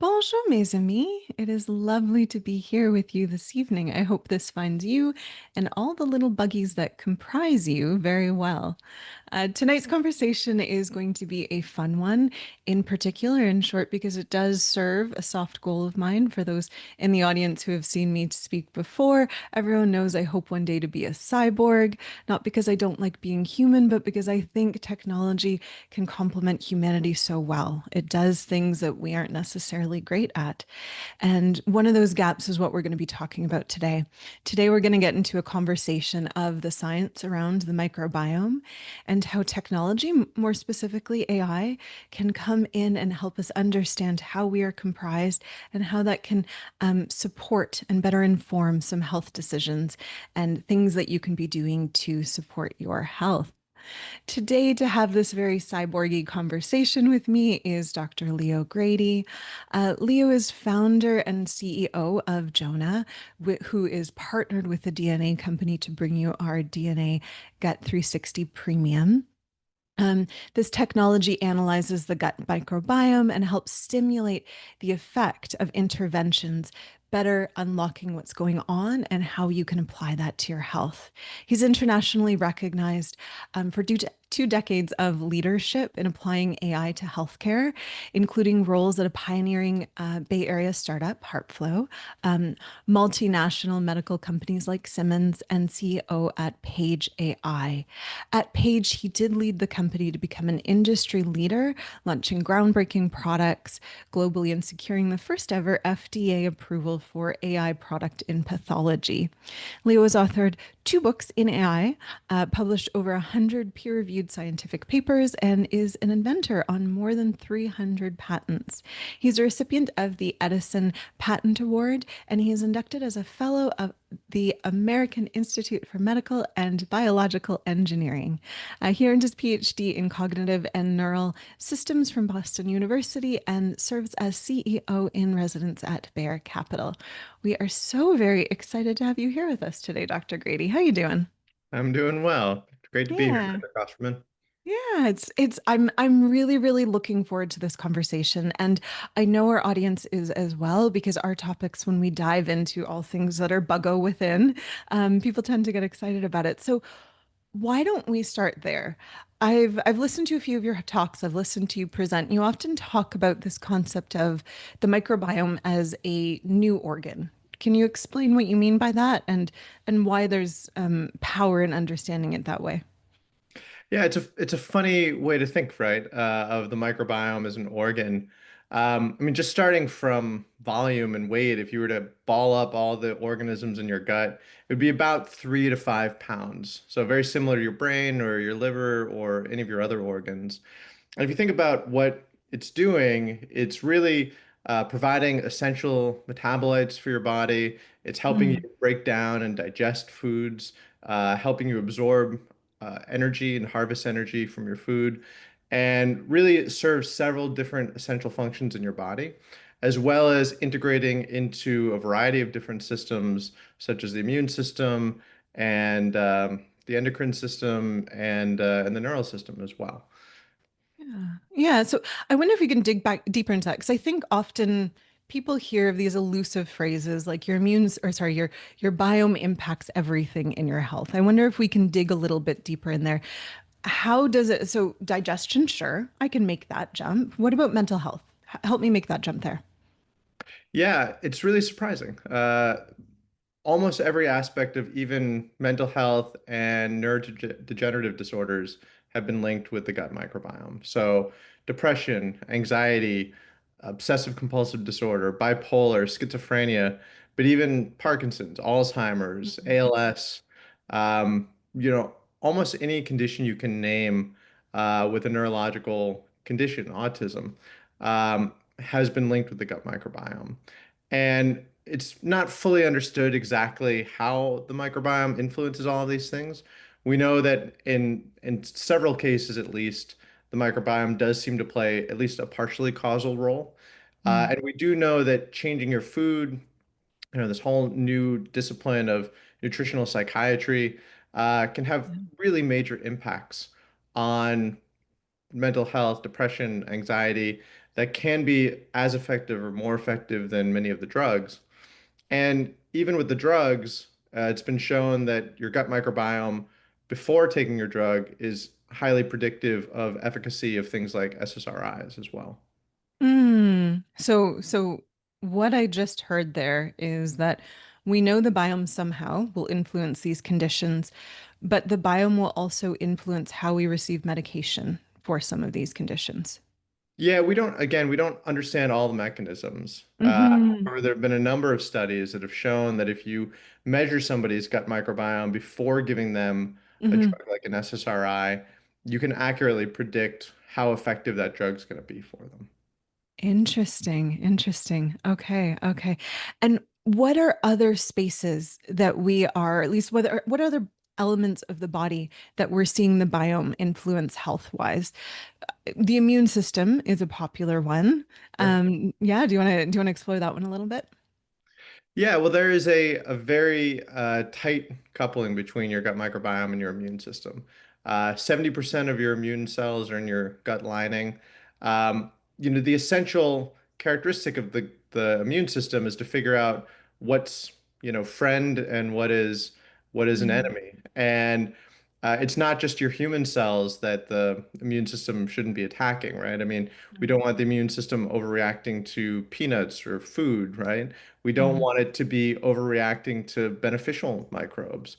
Bonjour, mes amis. It is lovely to be here with you this evening. I hope this finds you and all the little buggies that comprise you very well. Tonight's conversation is going to be a fun one, in particular, in short, because it does serve a soft goal of mine for those in the audience who have seen me speak before. Everyone knows I hope one day to be a cyborg, not because I don't like being human, but because I think technology can complement humanity so well. It does things that we aren't necessarily great at. And one of those gaps is what we're going to be talking about today. Today, we're going to get into a conversation of the science around the microbiome and how technology, more specifically AI, can come in and help us understand how we are comprised and how that can support and better inform some health decisions and things that you can be doing to support your health. Today, to have this very cyborgy conversation with me is Dr. Leo Grady. Leo is founder and CEO of Jonah, who is partnered with the DNA company to bring you our DNA Gut 360 Premium. This technology analyzes the gut microbiome and helps stimulate the effect of interventions, better unlocking what's going on and how you can apply that to your health. He's internationally recognized for 2 decades of leadership in applying AI to healthcare, including roles at a pioneering Bay Area startup, HeartFlow, multinational medical companies like Simmons, and CEO at Page AI. At Page, he did lead the company to become an industry leader, launching groundbreaking products globally and securing the first ever FDA approval for AI product in pathology. Leo has authored 2 books in AI, published over 100 peer-reviewed scientific papers, and is an inventor on more than 300 patents. He's a recipient of the Edison Patent Award, and he is inducted as a fellow of the American Institute for Medical and Biological Engineering. He earned his PhD in cognitive and neural systems from Boston University and serves as CEO in residence at Bayer Capital. We are so very excited to have you here with us today, Dr. Grady. How you doing? I'm doing well. Great to be here, Yeah. Dr. Kosterman. Yeah, I'm really, really looking forward to this conversation. And I know our audience is as well, because our topics, when we dive into all things that are buggo within, people tend to get excited about it. So why don't we start there? I've listened to a few of your talks. I've listened to you present. You often talk about this concept of the microbiome as a new organ. Can you explain what you mean by that and why there's power in understanding it that way? Yeah, it's a funny way to think, right? Of the microbiome as an organ. I mean, just starting from volume and weight, if you were to ball up all the organisms in your gut, it would be about 3 to 5 pounds. So very similar to your brain or your liver or any of your other organs. And if you think about what it's doing, it's really providing essential metabolites for your body. It's helping you Mm, break down and digest foods, helping you absorb energy and harvest energy from your food. And really, it serves several different essential functions in your body, as well as integrating into a variety of different systems, such as the immune system and the endocrine system and the neural system as well. yeah. Yeah. So I wonder if we can dig back deeper into that, because I think often people hear of these elusive phrases like your immune, or sorry, your biome impacts everything in your health. I wonder if we can dig a little bit deeper in there. How does it, so digestion, sure, I can make that jump. What about mental health? Help me make that jump there. Yeah, it's really surprising. Almost every aspect of even mental health and neurodegenerative disorders have been linked with the gut microbiome. So, depression, anxiety, obsessive compulsive disorder, bipolar, schizophrenia, but even Parkinson's, Alzheimer's, Mhm. ALS, almost any condition you can name with a neurological condition, autism, has been linked with the gut microbiome. And it's not fully understood exactly how the microbiome influences all of these things. We know that in several cases, at least, the microbiome does seem to play at least a partially causal role. Mm. And we do know that changing your food, this whole new discipline of nutritional psychiatry, can have Yeah. really major impacts on mental health, depression, anxiety, that can be as effective or more effective than many of the drugs. And even with the drugs, it's been shown that your gut microbiome before taking your drug is highly predictive of efficacy of things like SSRIs as well. So what I just heard there is that we know the biome somehow will influence these conditions, but the biome will also influence how we receive medication for some of these conditions. Yeah, we don't understand all the mechanisms. Hmm. However, there have been a number of studies that have shown that if you measure somebody's gut microbiome before giving them a Hmm. drug like an SSRI, you can accurately predict how effective that drug's going to be for them. Interesting, interesting. Okay, okay. And what are other spaces that we are, at least what other elements of the body that we're seeing the biome influence health-wise? The immune system is a popular one. Sure. Yeah, do you want to explore that one a little bit? Yeah, well, there is a very tight coupling between your gut microbiome and your immune system. 70% of your immune cells are in your gut lining. Um, the essential characteristic of the immune system is to figure out what's, friend and what is an Mm, enemy. And it's not just your human cells that the immune system shouldn't be attacking, right? I mean, we don't want the immune system overreacting to peanuts or food, right? We don't mm, want it to be overreacting to beneficial microbes.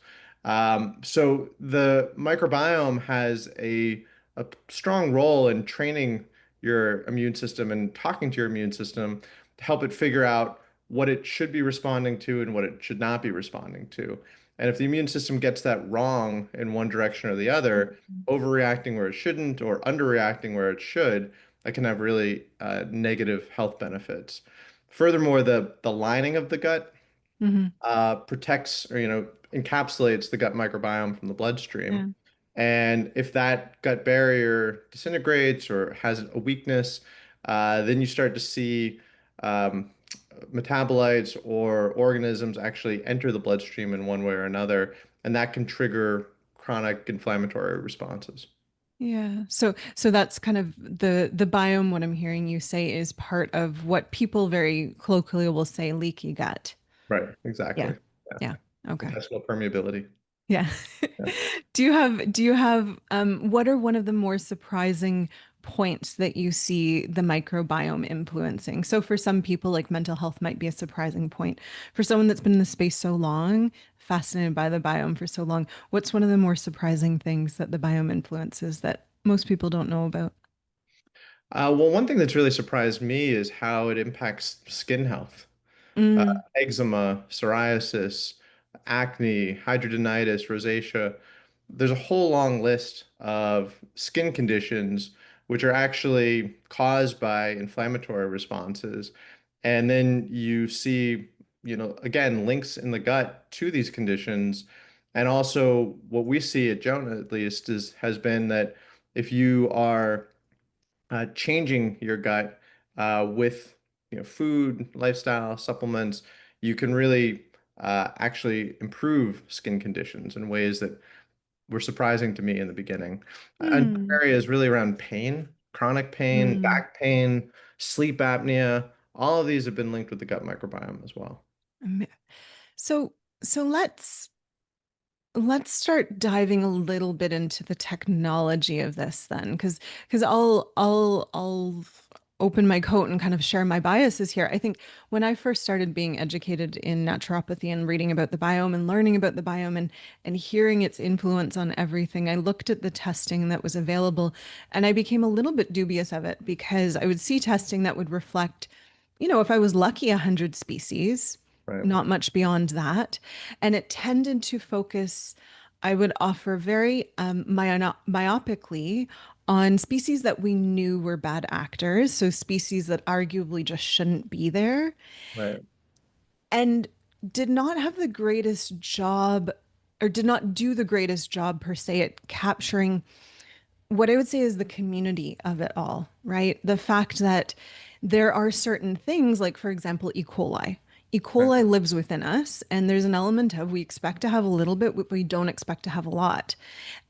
So the microbiome has a strong role in training your immune system and talking to your immune system to help it figure out what it should be responding to and what it should not be responding to. And if the immune system gets that wrong in one direction or the other, mm, overreacting where it shouldn't or underreacting where it should, that can have really negative health benefits. Furthermore, the lining of the gut mhm. protects or encapsulates the gut microbiome from the bloodstream. Yeah. And if that gut barrier disintegrates or has a weakness, then you start to see um, metabolites or organisms actually enter the bloodstream in one way or another, and that can trigger chronic inflammatory responses. Yeah. So that's kind of the biome, what I'm hearing you say is part of what people very colloquially will say leaky gut. Right, Yeah. exactly. Yeah. Yeah. Okay. Intestinal permeability. Yeah. Yeah. Do you have what are one of the more surprising points that you see the microbiome influencing? So for some people, like mental health might be a surprising point. For someone that's been in the space so long, fascinated by the biome for so long, what's one of the more surprising things that the biome influences that most people don't know about? Well, one thing that's really surprised me is how it impacts skin health. uh, Mm, Eczema, psoriasis, acne, hidradenitis, rosacea. There's a whole long list of skin conditions which are actually caused by inflammatory responses. And then you see, again, links in the gut to these conditions. And also, what we see at Jonah, at least, has been that if you are changing your gut with food, lifestyle, supplements, you can really actually improve skin conditions in ways that were surprising to me in the beginning. Another mm, area is really around pain, chronic pain, mm. back pain, sleep apnea. All of these have been linked with the gut microbiome as well. Am- So so let's start diving a little bit into the technology of this then, because I'll open my coat and kind of share my biases here. I think when I first started being educated in naturopathy and reading about the biome and learning about the biome and hearing its influence on everything, I looked at the testing that was available and I became a little bit dubious of it because I would see testing that would reflect, if I was lucky, 100 species, Right, not much beyond that. And it tended to focus, I would offer very myopically on species that we knew were bad actors. So species that arguably just shouldn't be there right, and did not have the greatest job or did not do the greatest job per se at capturing what I would say is the community of it all, right? The fact that there are certain things, like, for example, E. coli. E. right. coli lives within us, and there's an element of we expect to have a little bit, but we don't expect to have a lot.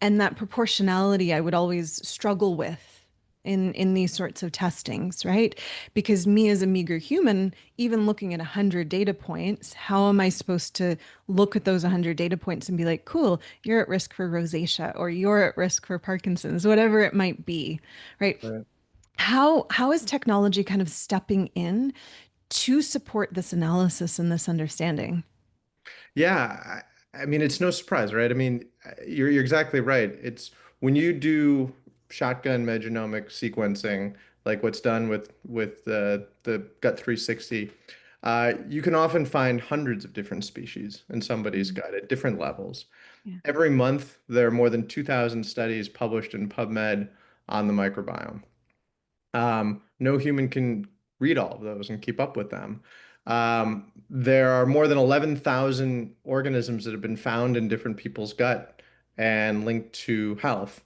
And that proportionality I would always struggle with in these sorts of testings, right? Because me as a meager human, even looking at 100 data points, how am I supposed to look at those 100 data points and be like, cool, you're at risk for rosacea or you're at risk for Parkinson's, whatever it might be, right? Right. How is technology kind of stepping in to support this analysis and this understanding? Yeah, I mean, it's no surprise, right? I mean, you're exactly right. It's when you do shotgun metagenomic sequencing, like what's done with the Gut 360, you can often find hundreds of different species in somebody's Mm, gut at different levels. yeah. Every month, there are more than 2,000 studies published in PubMed on the microbiome. No human can read all of those and keep up with them. There are more than 11,000 organisms that have been found in different people's gut and linked to health.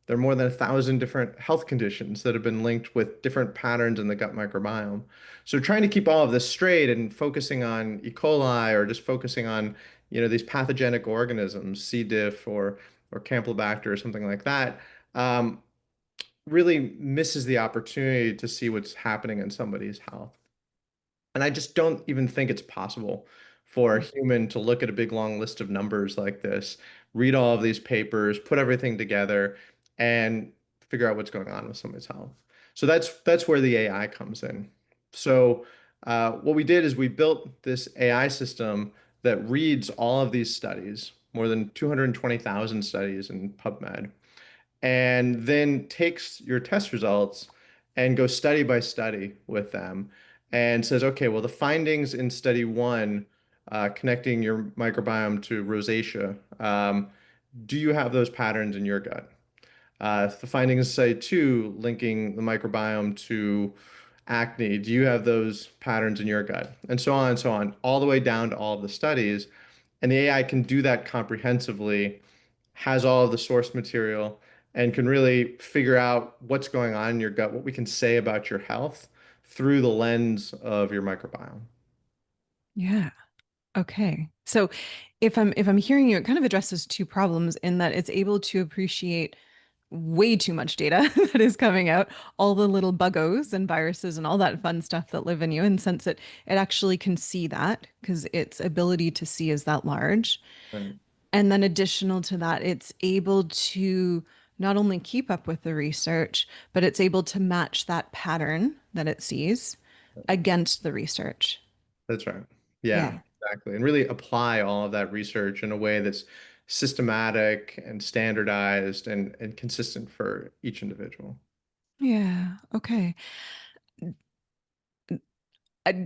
There are more than 1,000 different health conditions that have been linked with different patterns in the gut microbiome. So trying to keep all of this straight and focusing on E. coli or just focusing on, these pathogenic organisms, C. diff or Campylobacter or something like that, um, really misses the opportunity to see what's happening in somebody's health. And I just don't even think it's possible for a human to look at a big long list of numbers like this, read all of these papers, put everything together, and figure out what's going on with somebody's health. So that's where the AI comes in. So what we did is we built this AI system that reads all of these studies, more than 220,000 studies in PubMed, and then takes your test results and goes study by study with them and says, okay, well, the findings in study one, connecting your microbiome to rosacea, do you have those patterns in your gut? The findings in study two, linking the microbiome to acne, do you have those patterns in your gut? And so on, all the way down to all of the studies. And the AI can do that comprehensively, has all of the source material, and can really figure out what's going on in your gut, what we can say about your health through the lens of your microbiome. Yeah. Okay. So if I'm hearing you, it kind of addresses two problems in that it's able to appreciate way too much data that is coming out, all the little buggos and viruses and all that fun stuff that live in you, and since it actually can see that because its ability to see is that large. Right. And then additional to that, it's able to not only keep up with the research, but it's able to match that pattern that it sees against the research. That's right. Yeah, Yeah. exactly. And really apply all of that research in a way that's systematic and standardized and consistent for each individual. Yeah. Okay.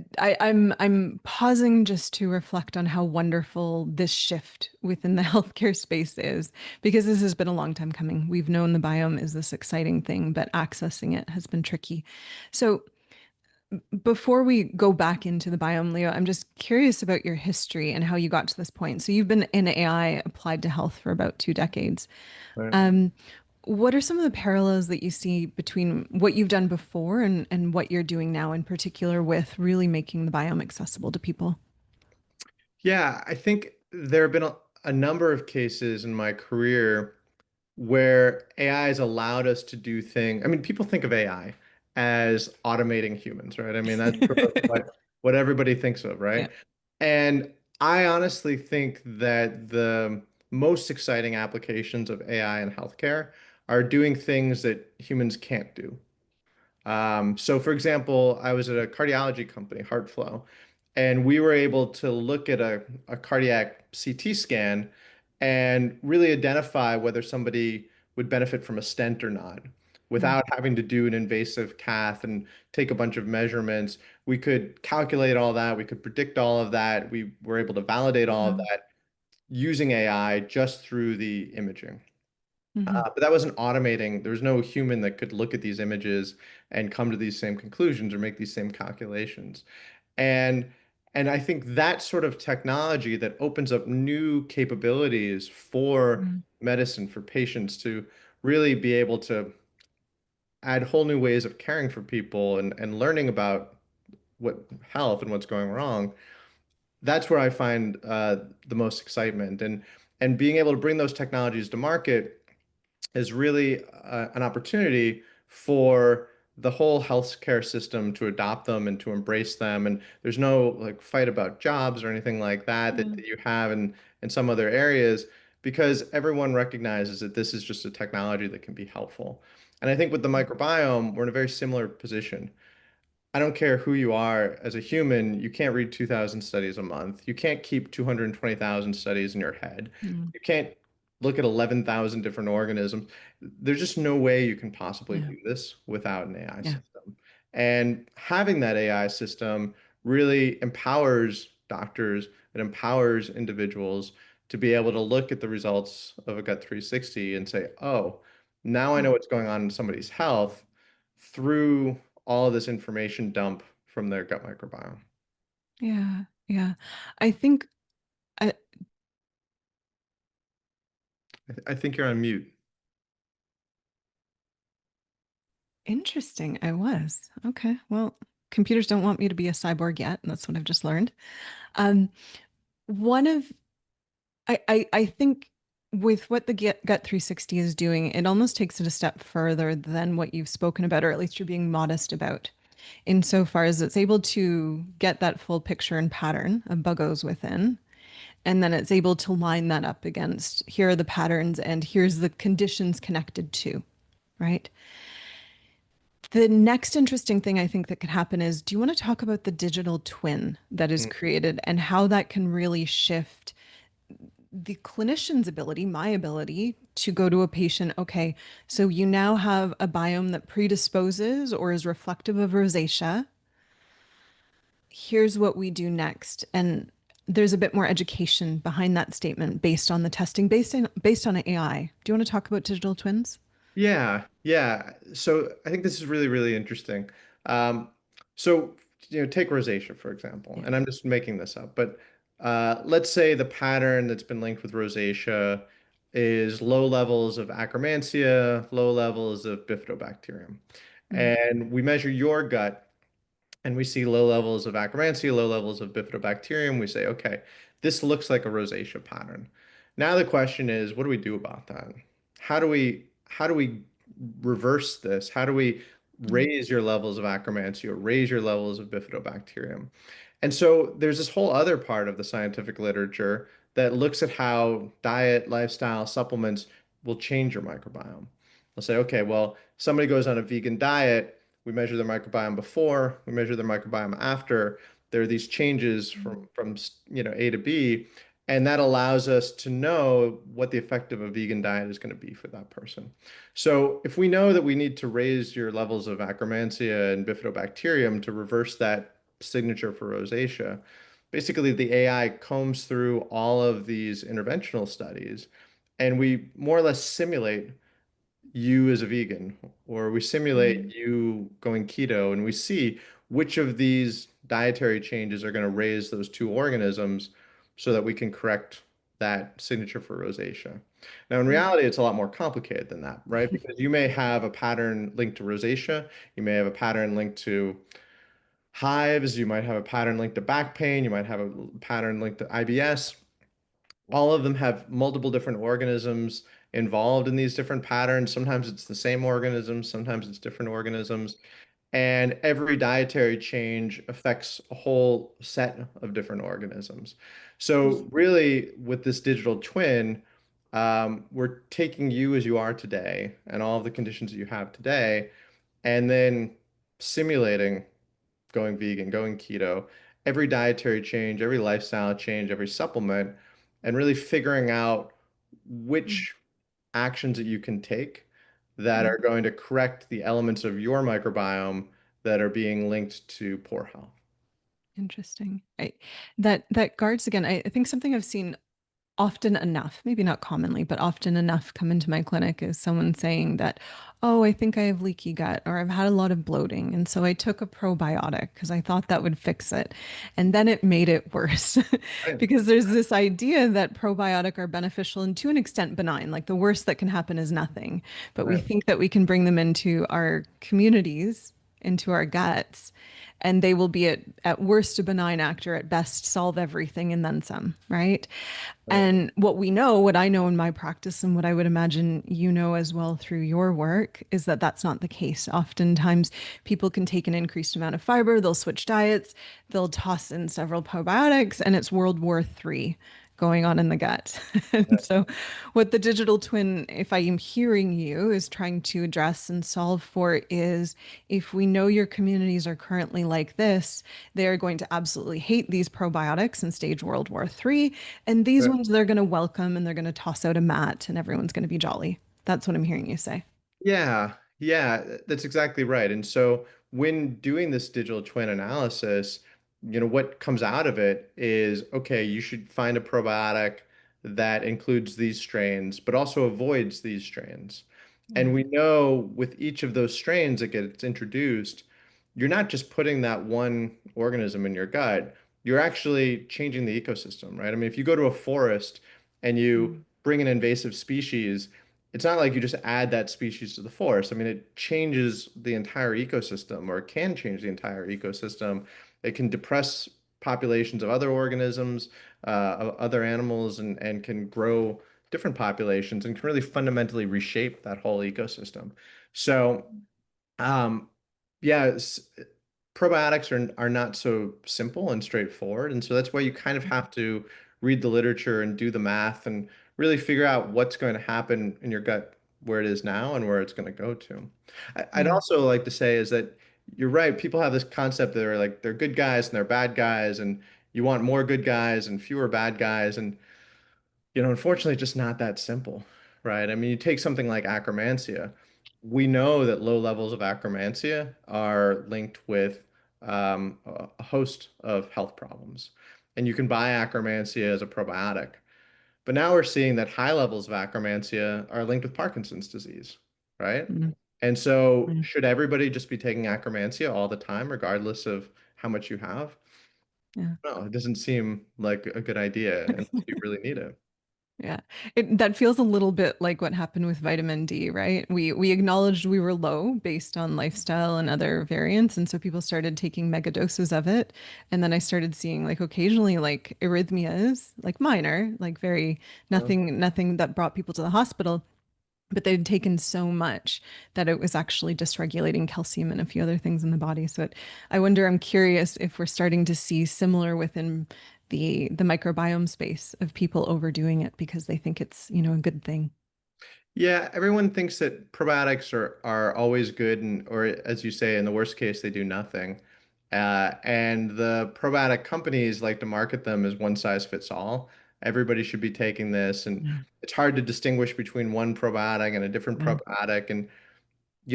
I'm pausing just to reflect on how wonderful this shift within the healthcare space is, because this has been a long time coming. We've known the biome is this exciting thing, but accessing it has been tricky. So before we go back into the biome, Leo, I'm just curious about your history and how you got to this point. So you've been in AI applied to health for about 2 decades. Right. Um, what are some of the parallels that you see between what you've done before and what you're doing now, in particular, with really making the biome accessible to people? Yeah, I think there have been a number of cases in my career where AI has allowed us to do things. I mean, people think of AI as automating humans, right? I mean, that's sort of what everybody thinks of, Yeah. right? And I honestly think that the most exciting applications of AI in healthcare are doing things that humans can't do. So for example, I was at a cardiology company, HeartFlow, and we were able to look at a cardiac CT scan and really identify whether somebody would benefit from a stent or not Mm, without having to do an invasive cath and take a bunch of measurements. We could calculate all that. We could predict all of that. We were able to validate all of wow. that using AI just through the imaging. Hmm. But that wasn't automating. There was no human that could look at these images and come to these same conclusions or make these same calculations. And and I think that sort of technology that opens up new capabilities for Mm, medicine, for patients to really be able to add whole new ways of caring for people and learning about what health and what's going wrong. That's where I find the most excitement. And being able to bring those technologies to market is really an opportunity for the whole healthcare system to adopt them and to embrace them. And there's no like fight about jobs or anything like that Yeah. that you have in some other areas because everyone recognizes that this is just a technology that can be helpful. And I think with the microbiome, we're in a very similar position. I don't care who you are as a human, you can't read 2,000 studies a month. You can't keep 220,000 studies in your head. Mm. You can't look at 11,000 different organisms. There's just no way you can possibly Yeah. do this without an AI Yeah. system. And having that AI system really empowers doctors, it empowers individuals to be able to look at the results of a Gut 360 and say, oh, now I know what's going on in somebody's health through all of this information dump from their gut microbiome. Yeah. Yeah. I think uh, I think you're on mute. interesting. I was. Okay. Well, computers don't want me to be a cyborg yet, and that's what I've just learned. Um, one of I think with what the Gut 360 is doing, it almost takes it a step further than what you've spoken about, or at least you're being modest about, insofar as it's able to get that full picture and pattern of buggos within, and then it's able to line that up against here are the patterns and here's the conditions connected to, right? The next interesting thing I think that could happen is, do you want to talk about the digital twin that is Mm. created and how that can really shift the clinician's ability, my ability to go to a patient, okay, so you now have a biome that predisposes or is reflective of rosacea. Here's what we do next. And there's a bit more education behind that statement based on the testing, based on AI. Do you want to talk about digital twins? Yeah, yeah. So I think this is really, really interesting. Um, so, take rosacea, for example, Yeah. and I'm just making this up, but let's say the pattern that's been linked with rosacea is low levels of Akkermansia, low levels of Bifidobacterium. Mm, And we measure your gut and we see low levels of Akkermansia, low levels of Bifidobacterium, we say, okay, this looks like a rosacea pattern. Now the question is, what do we do about that? How do we reverse this? How do we mm, raise your levels of Akkermansia, raise your levels of Bifidobacterium? And so there's this whole other part of the scientific literature that looks at how diet, lifestyle, supplements will change your microbiome. They'll say, okay, well, somebody goes on a vegan diet, we measure their microbiome before, we measure their microbiome after. There are these changes mm, from A to B, and that allows us to know what the effect of a vegan diet is going to be for that person. So if we know that we need to raise your levels of Akkermansia and Bifidobacterium to reverse that signature for rosacea, basically the AI combs through all of these interventional studies, and we more or less simulate you as a vegan, or we simulate mm, you going keto, and we see which of these dietary changes are going to raise those two organisms so that we can correct that signature for rosacea. Now, in mm, reality, it's a lot more complicated than that, right? Because you may have a pattern linked to rosacea, you may have a pattern linked to hives, you might have a pattern linked to back pain, you might have a pattern linked to IBS. All of them have multiple different organisms involved in these different patterns. Sometimes it's the same organisms, sometimes it's different organisms. And every dietary change affects a whole set of different organisms. So, really, with this digital twin, we're taking you as you are today and all of the conditions that you have today, and then simulating going vegan, going keto, every dietary change, every lifestyle change, every supplement, and really figuring out mm, which actions that you can take that mm. are going to correct the elements of your microbiome that are being linked to poor health. Interesting. That guards again. I think something I've seen often enough, maybe not commonly, but often enough come into my clinic is someone saying that, oh, I think I have leaky gut or I've had a lot of bloating. And so I took a probiotic because I thought that would fix it. And then it made it worse Right. because there's this idea that probiotic are beneficial and to an extent benign. Like the worst that can happen is nothing. But we Right. think that we can bring them into our communities into our guts, and they will be at worst a benign actor, at best solve everything and then some, right? Right. And what we know, what I know in my practice, and what I would imagine you know as well through your work, is that that's not the case. Oftentimes, people can take an increased amount of fiber, they'll switch diets, they'll toss in several probiotics, and it's World War III going on in the gut. And so, what the digital twin, if I am hearing you, is trying to address and solve for is if we know your communities are currently like this, they are going to absolutely hate these probiotics and stage World War III. And these Right. ones they're going to welcome and they're going to toss out a mat and everyone's going to be jolly. That's what I'm hearing you say. Yeah, yeah, that's exactly right. And so when doing this digital twin analysis, what comes out of it is, okay, you should find a probiotic that includes these strains, but also avoids these strains. Yeah. And we know with each of those strains that gets introduced, you're not just putting that one organism in your gut, you're actually changing the ecosystem, right? I mean, if you go to a forest and you Mm, bring an invasive species, it's not like you just add that species to the forest. I mean, it changes the entire ecosystem, or it can change the entire ecosystem. It can depress populations of other organisms, of other animals, and can grow different populations and can really fundamentally reshape that whole ecosystem. So, um, yeah, probiotics are not so simple and straightforward, and so that's why you kind of have to read the literature and do the math and really figure out what's going to happen in your gut where it is now and where it's going to go to. I'd yeah. also like to say is that you're right. People have this concept that they're like they're good guys and they're bad guys, and you want more good guys and fewer bad guys, and unfortunately, just not that simple, right? I mean, you take something like akkermansia. We know that low levels of akkermansia are linked with a host of health problems. And you can buy akkermansia as a probiotic. But now we're seeing that high levels of akkermansia are linked with Parkinson's disease, right? Mm, And so, mm, should everybody just be taking akkermansia all the time, regardless of how much you have? yeah. No, it doesn't seem like a good idea unless you really need it. Yeah. That feels a little bit like what happened with vitamin D, right? We acknowledged we were low based on lifestyle and other variants, and so people started taking mega doses of it. And then I started seeing like occasionally like arrhythmias, like minor, like very nothing that brought people to the hospital, but they'd taken so much that it was actually dysregulating calcium and a few other things in the body. So I wonder, I'm curious if we're starting to see similar within the microbiome space of people overdoing it because they think it's, a good thing. Yeah, everyone thinks that probiotics are always good, and or as you say, in the worst case, they do nothing. And the probiotic companies like to market them as one size fits all. Everybody should be taking this, and Yeah. it's hard to distinguish between one probiotic and a different Mm, probiotic. And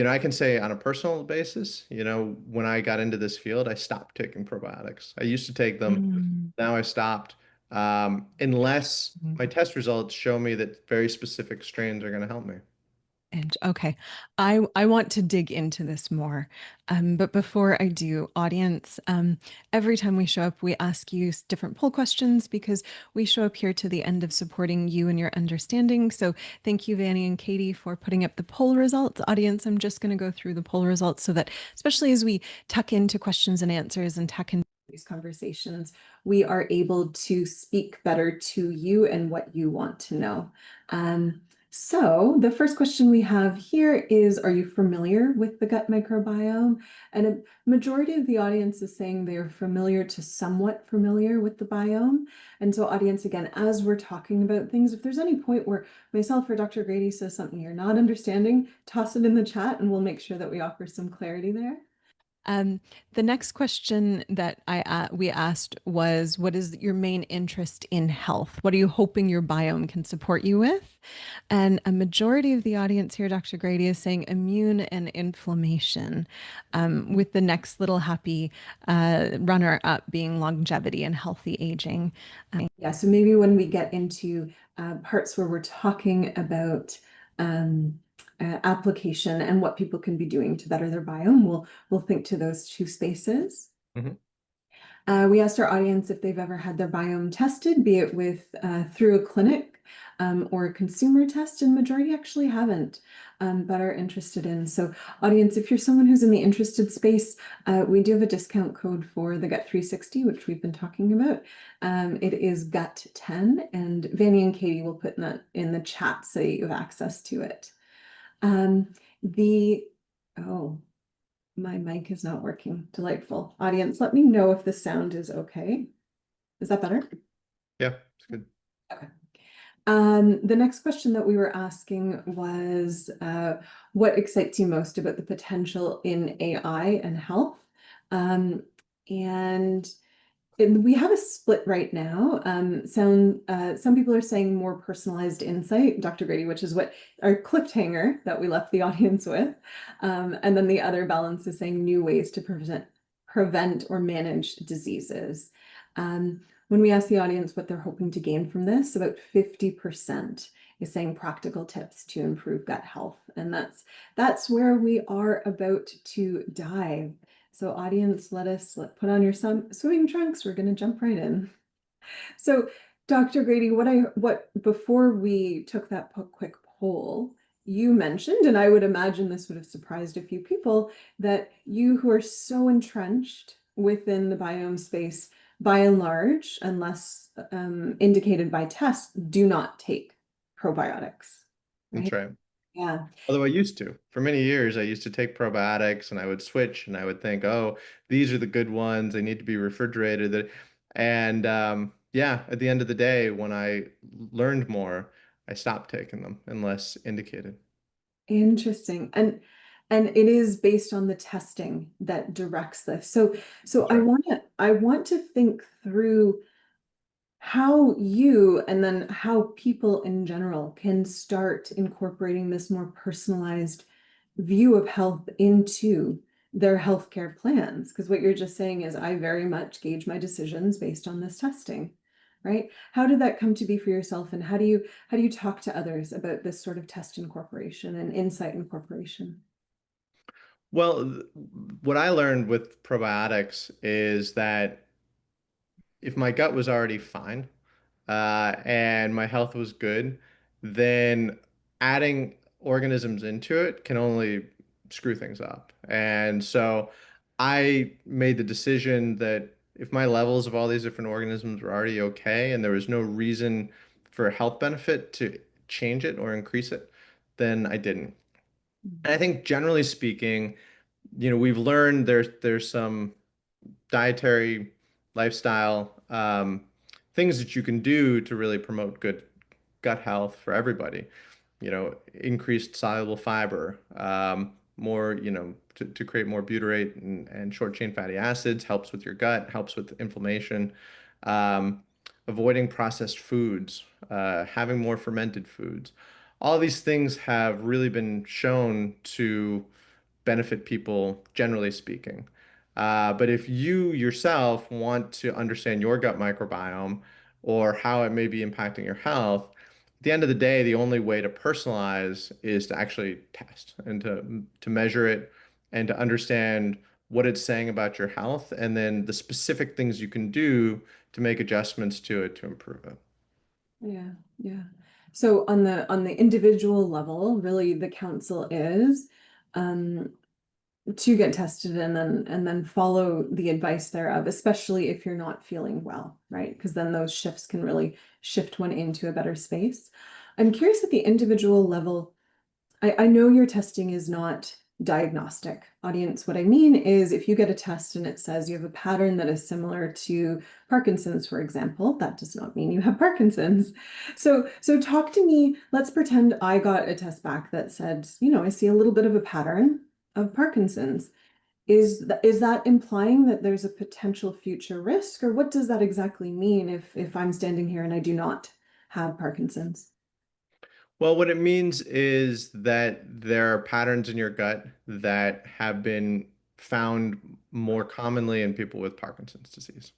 I can say on a personal basis, when I got into this field, I stopped taking probiotics. I used to take them, mm, now I stopped, unless mm. my test results show me that very specific strains are going to help me. And okay, I want to dig into this more, but before I do, audience, every time we show up, we ask you different poll questions because we show up here to the end of supporting you and your understanding. So thank you, Vanny and Katie, for putting up the poll results. Audience, I'm just going to go through the poll results so that, especially as we tuck into questions and answers and tuck into these conversations, we are able to speak better to you and what you want to know. So the first question we have here is, are you familiar with the gut microbiome? And a majority of the audience is saying they're familiar to somewhat familiar with the biome. And so audience, again, as we're talking about things, if there's any point where myself or Dr. Grady says something you're not understanding, toss it in the chat and we'll make sure that we offer some clarity there. Um, the next question that we asked was, what is your main interest in health? What are you hoping your biome can support you with? And a majority of the audience here, Dr. Grady, is saying immune and inflammation, with the next little happy runner up being longevity and healthy aging. Yeah, so maybe when we get into parts where we're talking about um, application and what people can be doing to better their biome, we'll think to those two spaces. Mhm. We asked our audience if they've ever had their biome tested, be it with through a clinic or a consumer test, and majority actually haven't, but are interested in. So, audience, if you're someone who's in the interested space, we do have a discount code for the Gut 360, which we've been talking about. It is GUT10, and Vanny and Katie will put that in the chat so you have access to it. Um, the oh, my mic is not working. Delightful. Audience, let me know if the sound is okay. Is that better? Yeah, it's good. Okay. The next question that we were asking was, what excites you most about the potential in AI and health? Um, and we have a split right now. Some people are saying more personalized insight, Dr. Grady, which is what our cliffhanger that we left the audience with. And then the other balance is saying new ways to prevent or manage diseases. When we ask the audience what they're hoping to gain from this, about 50% is saying practical tips to improve gut health. And that's where we are about to dive. So audience, put on your swimming trunks. We're going to jump right in. So Dr. Grady, what before we took that quick poll, you mentioned, and I would imagine this would have surprised a few people, that you who are so entrenched within the biome space, by and large, unless indicated by tests, do not take probiotics, That's right? right. Yeah. Although I used to. For many years, I used to take probiotics and I would switch and I would think, oh, these are the good ones. They need to be refrigerated. And yeah, at the end of the day, when I learned more, I stopped taking them unless indicated. Interesting. And it is based on the testing that directs this. So That's right. I want to think through how you and then how people in general can start incorporating this more personalized view of health into their healthcare plans. Because what you're just saying is, I very much gauge my decisions based on this testing, right? How did that come to be for yourself, and how do you talk to others about this sort of test incorporation and insight incorporation? Well, what I learned with probiotics is that if my gut was already fine, and my health was good, then adding organisms into it can only screw things up. And so I made the decision that if my levels of all these different organisms were already okay and there was no reason for a health benefit to change it or increase it, then I didn't. And I think generally speaking, we've learned there's some dietary, lifestyle, things that you can do to really promote good gut health for everybody. Increased soluble fiber, more, to create more butyrate and short chain fatty acids helps with your gut, helps with inflammation. Um, Avoiding processed foods, having more fermented foods. All these things have really been shown to benefit people, generally speaking. But if you yourself want to understand your gut microbiome or how it may be impacting your health, at the end of the day, the only way to personalize is to actually test and to measure it and to understand what it's saying about your health and then the specific things you can do to make adjustments to it to improve it. Yeah, yeah. So on the individual level, really the counsel is um, to get tested and then follow the advice thereof, especially if you're not feeling well, right? Because then those shifts can really shift one into a better space. I'm curious at the individual level. I know your testing is not diagnostic. Audience, what I mean is if you get a test and it says you have a pattern that is similar to Parkinson's, for example, that does not mean you have Parkinson's. So talk to me. Let's pretend I got a test back that said, I see a little bit of a pattern of Parkinson's. Is that implying that there's a potential future risk, or what does that exactly mean if I'm standing here and I do not have Parkinson's? Well, what it means is that there are patterns in your gut that have been found more commonly in people with Parkinson's disease.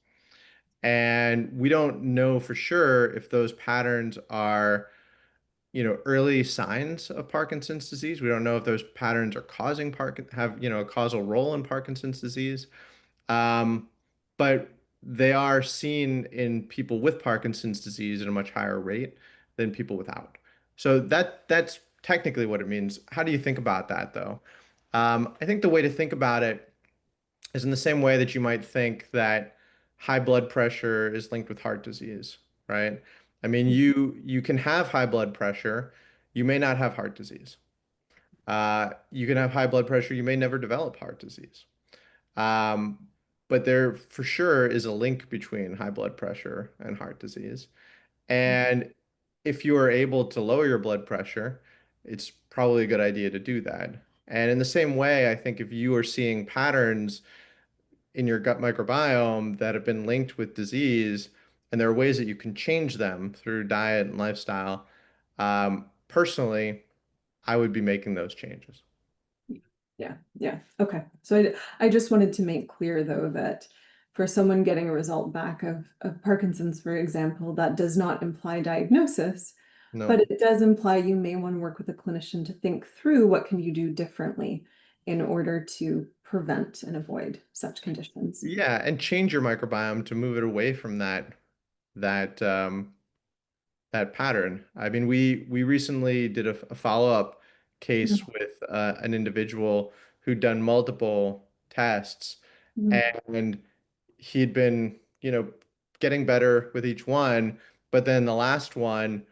And we don't know for sure if those patterns are, early signs of Parkinson's disease. We don't know if those patterns are have, a causal role in Parkinson's disease. Um, but they are seen in people with Parkinson's disease at a much higher rate than people without. So that's technically what it means. How do you think about that though? I think the way to think about it is in the same way that you might think that high blood pressure is linked with heart disease, right? I mean, you can have high blood pressure, you may not have heart disease. You can have high blood pressure, you may never develop heart disease. Um, but there for sure is a link between high blood pressure and heart disease. And if you are able to lower your blood pressure, it's probably a good idea to do that. And in the same way, I think if you are seeing patterns in your gut microbiome that have been linked with disease, and there are ways that you can change them through diet and lifestyle, personally, I would be making those changes. Yeah, yeah. Okay. So I just wanted to make clear though that for someone getting a result back of Parkinson's, for example, that does not imply diagnosis, but No. it does imply you may want to work with a clinician to think through what can you do differently in order to prevent and avoid such conditions. Yeah, and change your microbiome to move it away from that that pattern. I mean, we recently did a follow-up case with an individual who'd done multiple tests, Mhm. and he'd been, getting better with each one, but then the last one,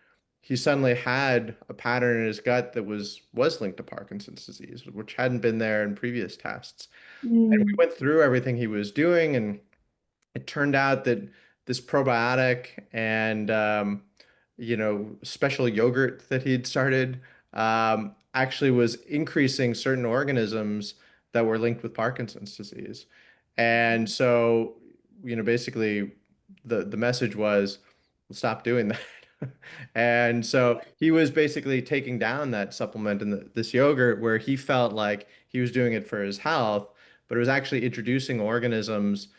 he suddenly had a pattern in his gut that was linked to Parkinson's disease, which hadn't been there in previous tests. And we Mm. went through everything he was doing, and it turned out that this probiotic and special yogurt that he'd started actually was increasing certain organisms that were linked with Parkinson's disease. And so, basically the message was stop doing that. And so he was basically taking down that supplement and this yogurt where he felt like he was doing it for his health, but it was actually introducing organisms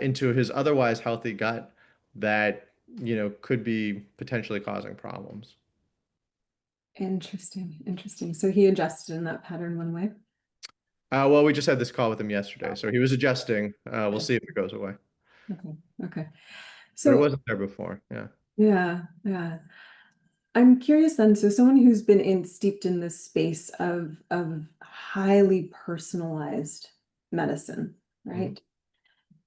into his otherwise healthy gut that, could be potentially causing problems. Interesting, interesting. So he adjusted in that pattern one way. Well, we just had this call with him yesterday, so he was adjusting. We'll see if it goes away, Okay, okay. but it So wasn't there before. Yeah. yeah, yeah. I'm curious then, so someone who's been steeped in this space of highly personalized medicine, Mhm. right?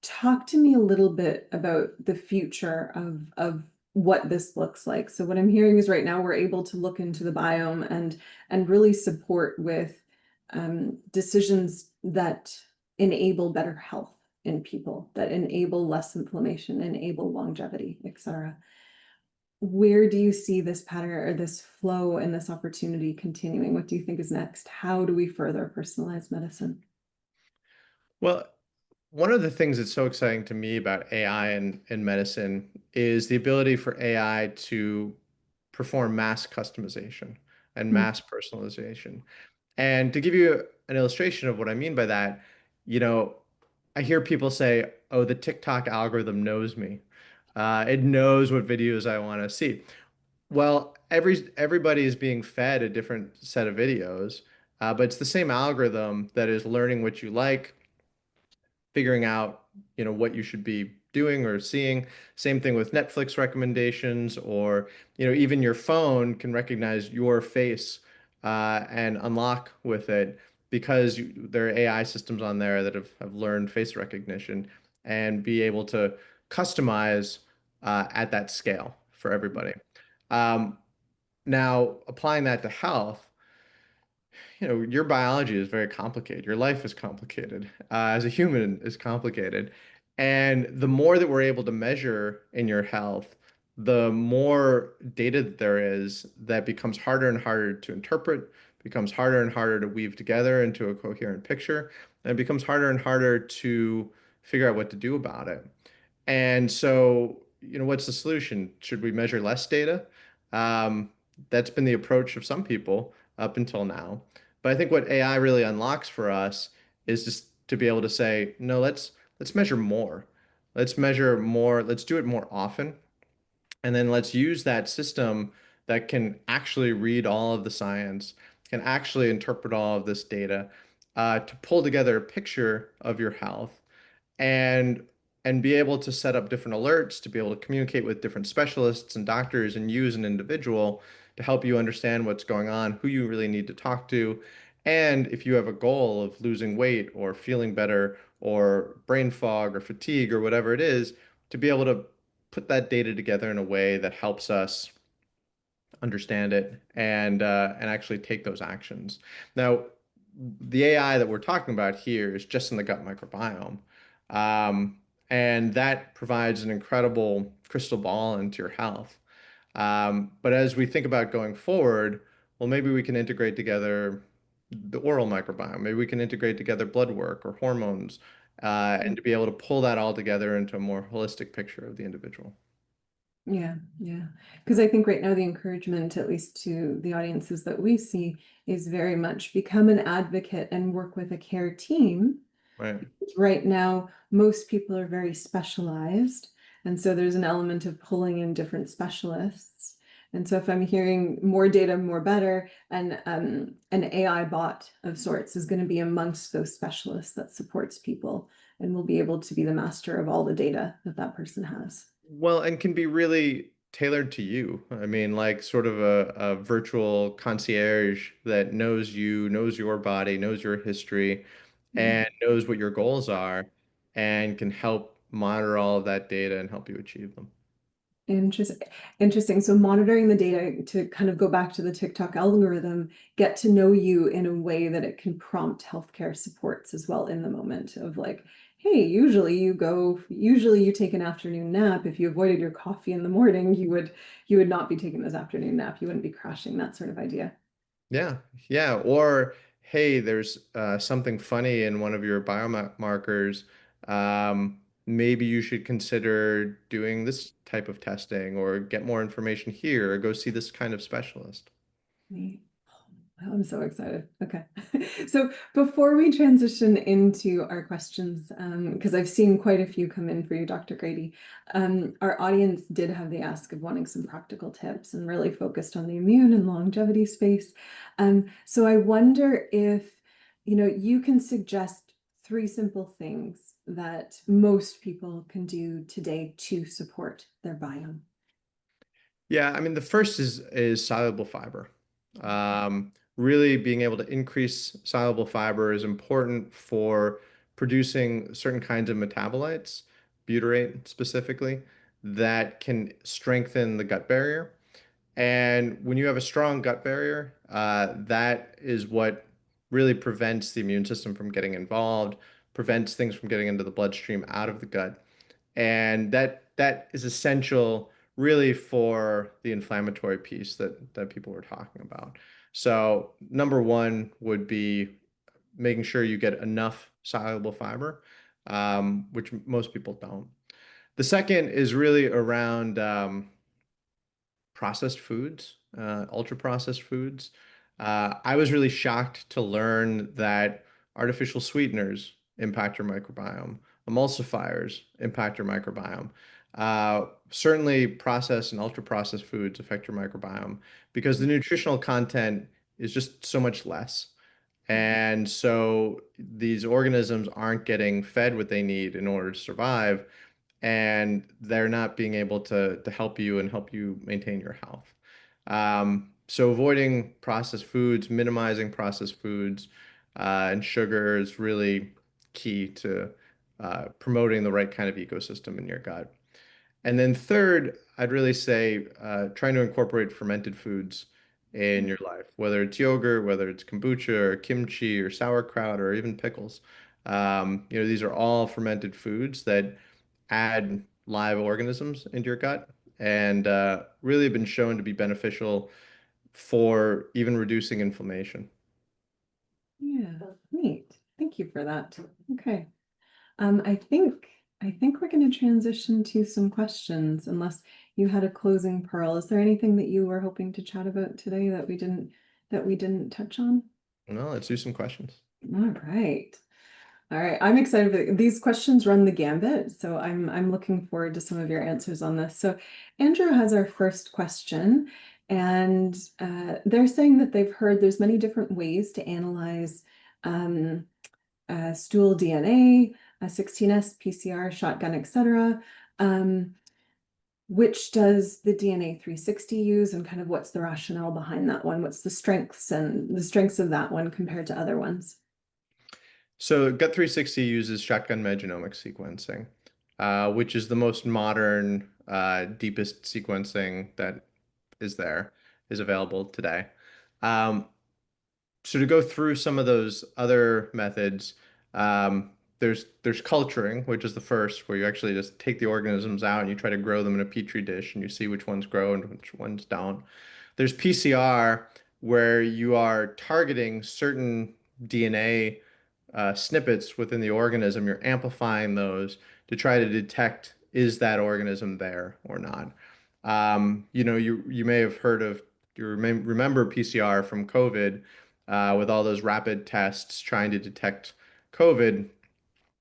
Talk to me a little bit about the future of what this looks like. So what I'm hearing is right now we're able to look into the biome and really support with decisions that enable better health in people, that enable less inflammation, enable longevity, etc. Where do you see this pattern or this flow and this opportunity continuing? What do you think is next? How do we further personalized medicine? Well, one of the things that's so exciting to me about AI in medicine is the ability for AI to perform mass customization and Mm. mass personalization. And to give you an illustration of what I mean by that, you know, I hear people say, "Oh, the TikTok algorithm knows me. It knows what videos I want to see." Well, everybody is being fed a different set of videos, but it's the same algorithm that is learning what you like, figuring out, what you should be doing or seeing. Same thing with Netflix recommendations, or, even your phone can recognize your face and unlock with it because there are AI systems on there that have learned face recognition and be able to customize at that scale for everybody. Um, Now, applying that to health, your biology is very complicated. Your life is complicated. As a human is complicated. And the more that we're able to measure in your health, the more data that there is that becomes harder and harder to interpret, becomes harder and harder to weave together into a coherent picture, and it becomes harder and harder to figure out what to do about it. And so, what's the solution? Should we measure less data? Um, that's been the approach of some people up until now. But I think what AI really unlocks for us is just to be able to say, no, let's measure more. Let's measure more. Let's do it more often. And then let's use that system that can actually read all of the science, can actually interpret all of this data, to pull together a picture of your health. And and be able to set up different alerts to be able to communicate with different specialists and doctors and you as an individual to help you understand what's going on, who you really need to talk to, and if you have a goal of losing weight or feeling better or brain fog or fatigue or whatever it is, to be able to put that data together in a way that helps us understand it and actually take those actions. Now, the AI that we're talking about here is just in the gut microbiome. Um, and that provides an incredible crystal ball into your health. But as we think about going forward, well, maybe we can integrate together the oral microbiome. Maybe we can integrate together blood work or hormones, and to be able to pull that all together into a more holistic picture of the individual. Yeah, yeah. Because I think right now the encouragement, at least to the audiences that we see, is very much become an advocate and work with a care team. Right. Right now, most people are very specialized. And so there's an element of pulling in different specialists. And so if I'm hearing more data, more better, and an AI bot of sorts is going to be amongst those specialists that supports people and will be able to be the master of all the data that that person has. Well, and can be really tailored to you. I mean, like sort of a virtual concierge that knows you, knows your body, knows your history, and knows what your goals are, and can help monitor all of that data and help you achieve them. Interesting. Interesting. So monitoring the data to kind of go back to the TikTok algorithm, get to know you in a way that it can prompt healthcare supports as well in the moment of like, hey, usually you take an afternoon nap. If you avoided your coffee in the morning, you would not be taking this afternoon nap. You wouldn't be crashing, that sort of idea. Yeah, yeah. Or, hey, there's something funny in one of your biomarkers. Maybe you should consider doing this type of testing or get more information here or go see this kind of specialist. Neat. Oh, I'm so excited. Okay. So before we transition into our questions, because I've seen quite a few come in for you, Dr. Grady, our audience did have the ask of wanting some practical tips and really focused on the immune and longevity space. So I wonder if, you can suggest three simple things that most people can do today to support their biome. Yeah, I mean the first is soluble fiber. Really being able to increase soluble fiber is important for producing certain kinds of metabolites, butyrate specifically, that can strengthen the gut barrier. And when you have a strong gut barrier, that is what really prevents the immune system from getting involved, prevents things from getting into the bloodstream out of the gut. And that is essential really for the inflammatory piece that people were talking about. So number one would be making sure you get enough soluble fiber, which most people don't. The second is really around processed foods, ultra processed foods. I was really shocked to learn that artificial sweeteners impact your microbiome, emulsifiers impact your microbiome. Certainly, processed and ultra processed foods affect your microbiome because the nutritional content is just so much less. And so these organisms aren't getting fed what they need in order to survive, and they're not being able to help you and help you maintain your health. So avoiding processed foods, minimizing processed foods, and sugar is really key to promoting the right kind of ecosystem in your gut. And then third, I'd really say trying to incorporate fermented foods in your life, whether it's yogurt, whether it's kombucha or kimchi or sauerkraut or even pickles. These are all fermented foods that add live organisms into your gut and really have been shown to be beneficial for even reducing inflammation. Yeah, neat. Thank you for that. Okay. I think we're going to transition to some questions, unless you had a closing pearl. Is there anything that you were hoping to chat about today that we didn't touch on? Well, let's do some questions. All right. All right. I'm excited these questions run the gambit, so I'm looking forward to some of your answers on this. So Andrew has our first question, and they're saying that they've heard there's many different ways to analyze stool DNA. 16S, PCR, shotgun, etc. Um, which does the DNA 360 use, and kind of what's the rationale behind that one? What's the strengths of that one compared to other ones? So Gut 360 uses shotgun metagenomic sequencing, which is the most modern, deepest sequencing that is there, is available today. Um, so to go through some of those other methods, there's culturing, which is the first, where you actually just take the organisms out and you try to grow them in a petri dish and you see which ones grow and which ones don't. There's PCR, where you are targeting certain DNA snippets within the organism. You're amplifying those to try to detect, is that organism there or not. You may have heard of, remember PCR from COVID, with all those rapid tests trying to detect COVID.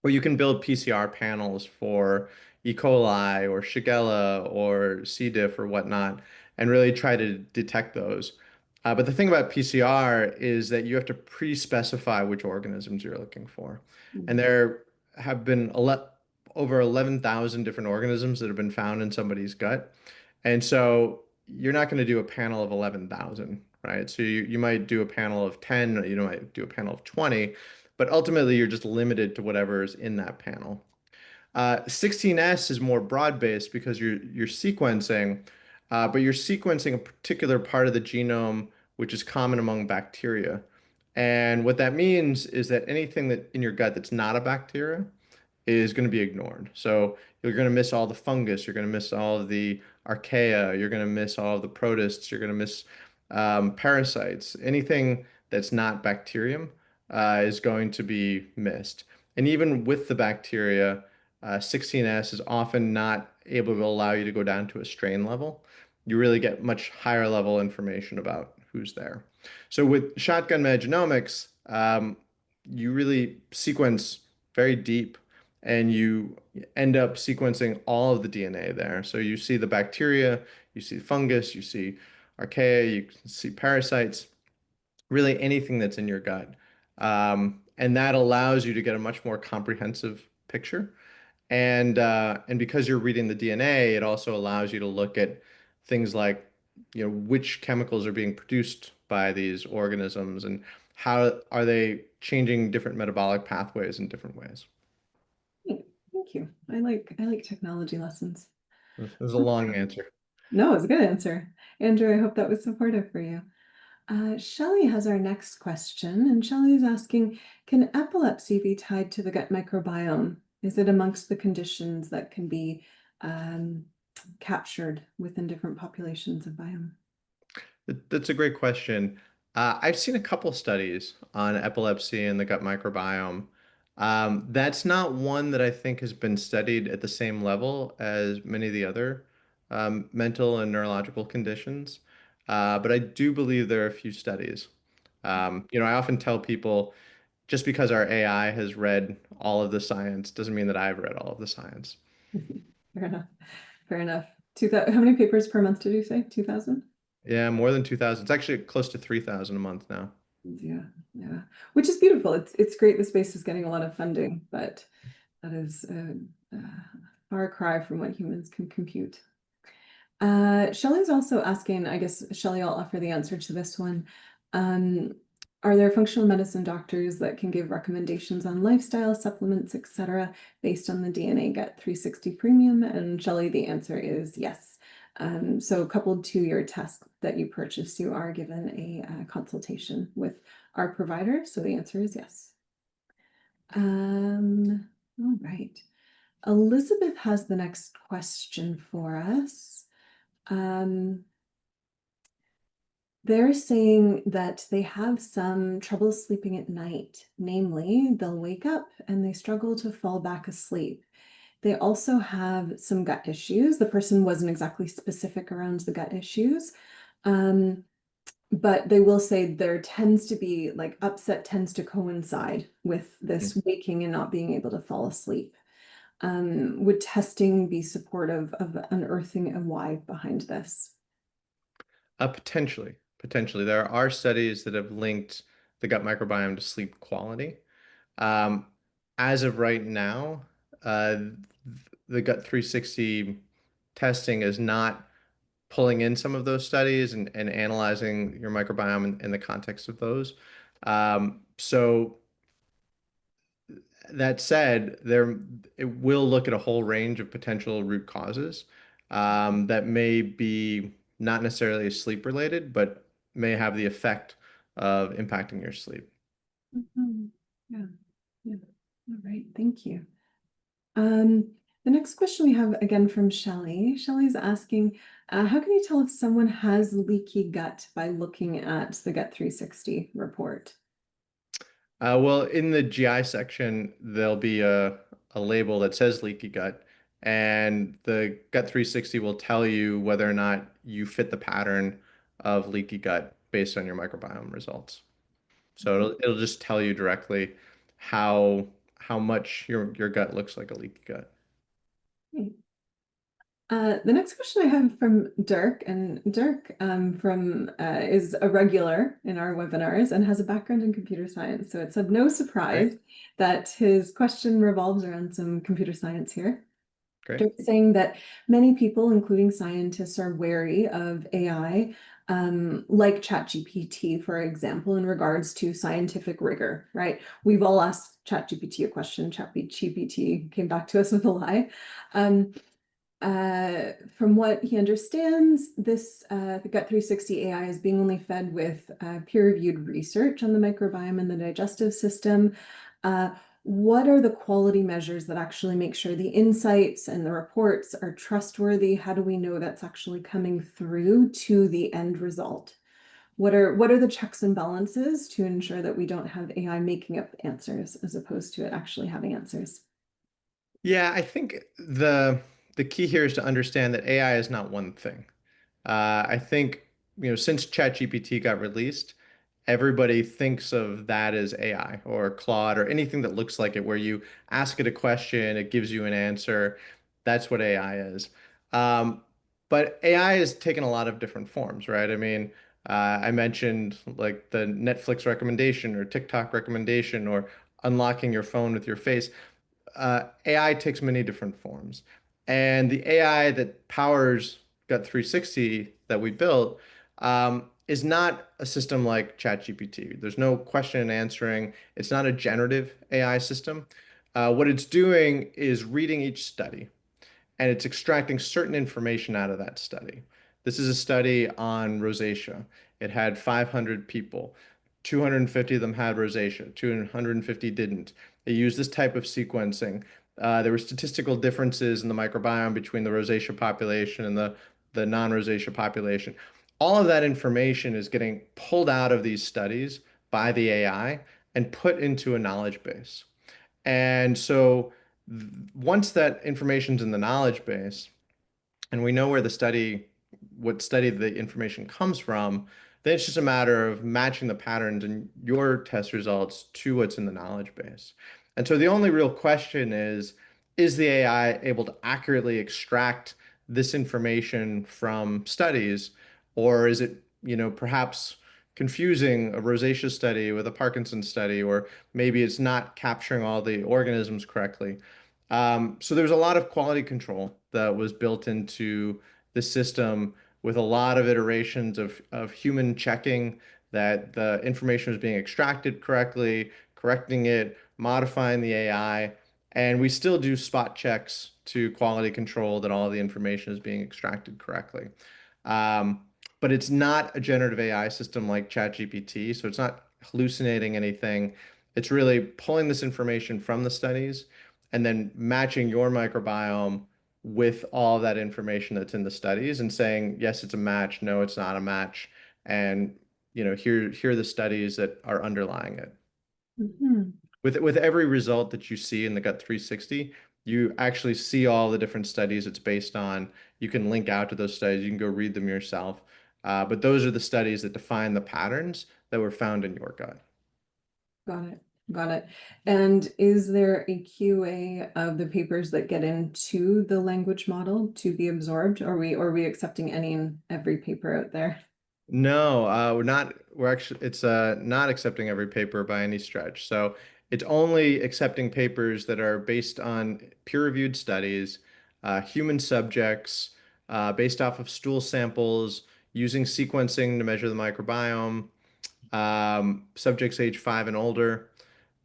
Well, you can build PCR panels for E. coli or Shigella or C. diff or whatnot, and really try to detect those. But the thing about PCR is that you have to pre-specify which organisms you're looking for. And there have been over 11,000 different organisms that have been found in somebody's gut. And so you're not going to do a panel of 11,000, right? So you might do a panel of 10, you might do a panel of 20, but ultimately you're just limited to whatever is in that panel. 16S is more broad-based because you're sequencing, but you're sequencing a particular part of the genome which is common among bacteria. And what that means is that anything that in your gut that's not a bacteria is going to be ignored. So you're going to miss all the fungus, you're going to miss all of the archaea, you're going to miss all of the protists, you're going to miss parasites. Anything that's not bacterium is going to be missed. And even with the bacteria, 16S is often not able to allow you to go down to a strain level. You really get much higher level information about who's there. So with shotgun metagenomics, you really sequence very deep and you end up sequencing all of the DNA there. So you see the bacteria, you see fungus, you see archaea, you see parasites, really anything that's in your gut. And that allows you to get a much more comprehensive picture. And because you're reading the DNA, it also allows you to look at things like, which chemicals are being produced by these organisms and how are they changing different metabolic pathways in different ways. Thank you. I like technology lessons. It was a long answer. No, it's a good answer. Andrew, I hope that was supportive for you. Shelley has our next question, and Shelley is asking, can epilepsy be tied to the gut microbiome? Is it amongst the conditions that can be um, captured within different populations of biome? That's a great question. I've seen a couple studies on epilepsy and the gut microbiome. That's not one that I think has been studied at the same level as many of the other mental and neurological conditions. But I do believe there are a few studies. I often tell people just because our AI has read all of the science doesn't mean that I've read all of the science. Fair enough. Fair enough. How many papers per month did you say? 2,000? Yeah, more than 2,000. It's actually close to 3,000 a month now. Yeah, yeah. Which is beautiful. It's great the space is getting a lot of funding, but that is a far cry from what humans can compute. Shelley's also asking, I guess, Shelley, I'll offer the answer to this one. Um, are there functional medicine doctors that can give recommendations on lifestyle supplements, etc., based on the DNA Gut 360 Premium? And Shelley, the answer is yes. So coupled to your test that you purchase, you are given a consultation with our provider. So the answer is yes. All right. Elizabeth has the next question for us. Um, they're saying that they have some trouble sleeping at night. Namely, they'll wake up and they struggle to fall back asleep. They also have some gut issues. The person wasn't exactly specific around the gut issues. But they will say there tends to be like upset tends to coincide with this waking and not being able to fall asleep. Would testing be supportive of unearthing a why behind this? Potentially, potentially. There are studies that have linked the gut microbiome to sleep quality. Um, as of right now, uh, the Gut 360 testing is not pulling in some of those studies and analyzing your microbiome in the context of those. So that said, it will look at a whole range of potential root causes that may be not necessarily sleep related, but may have the effect of impacting your sleep. Mhm. Yeah, yeah. All right, thank you. Um, the next question we have again from Shelley. Shelley's asking, how can you tell if someone has leaky gut by looking at the Gut 360 report? Well, in the GI section, there'll be a label that says leaky gut, and the Gut 360 will tell you whether or not you fit the pattern of leaky gut based on your microbiome results. So it'll just tell you directly how how much your gut looks like a leaky gut. Great. The next question I have from Dirk, and Dirk from is a regular in our webinars and has a background in computer science. So it's of no Great, surprise that his question revolves around some computer science here. great. Dirk saying that many people, including scientists, are wary of AI, like ChatGPT, for example, in regards to scientific rigor, right? We've all asked ChatGPT a question. ChatGPT came back to us with a lie. Um, from what he understands, the Gut 360 AI is being only fed with peer-reviewed research on the microbiome and the digestive system. Uh, what are the quality measures that actually make sure the insights and the reports are trustworthy? How do we know that's actually coming through to the end result? What are the checks and balances to ensure that we don't have AI making up answers as opposed to it actually having answers? Yeah, I think the key here is to understand that AI is not one thing. I think, since ChatGPT got released, everybody thinks of that as AI or Claude or anything that looks like it, where you ask it a question, it gives you an answer. That's what AI is. Um, but AI has taken a lot of different forms, right? I mean, I mentioned like the Netflix recommendation or TikTok recommendation or unlocking your phone with your face. AI takes many different forms. And the AI that powers Gut 360 that we built is not a system like ChatGPT. There's no question and answering. It's not a generative AI system. What it's doing is reading each study and it's extracting certain information out of that study. This is a study on rosacea. It had 500 people. 250 of them had rosacea, 250 didn't. They used this type of sequencing. There were statistical differences in the microbiome between the rosacea population and the non-rosacea population. All of that information is getting pulled out of these studies by the AI and put into a knowledge base. And so once that information's in the knowledge base, and we know where what study the information comes from, then it's just a matter of matching the patterns in your test results to what's in the knowledge base. And so the only real question is the AI able to accurately extract this information from studies, or is it, perhaps confusing a rosacea study with a Parkinson's study, or maybe it's not capturing all the organisms correctly. So there's a lot of quality control that was built into the system with a lot of iterations of human checking that the information was being extracted correctly, correcting it, modifying the AI, and we still do spot checks to quality control that all the information is being extracted correctly. Um, but it's not a generative AI system like ChatGPT, so it's not hallucinating anything. It's really pulling this information from the studies and then matching your microbiome with all that information that's in the studies and saying, yes, it's a match, no, it's not a match. And, here are the studies that are underlying it. Mhm. With every result that you see in the Gut 360, you actually see all the different studies it's based on. You can link out to those studies. You can go read them yourself. But those are the studies that define the patterns that were found in your gut. Got it. Got it. And is there a QA of the papers that get into the language model to be absorbed? Or are we accepting any and every paper out there? No, we're not. We're actually, it's not accepting every paper by any stretch. So It's only accepting papers that are based on peer-reviewed studies, human subjects, based off of stool samples, using sequencing to measure the microbiome, subjects age 5 and older.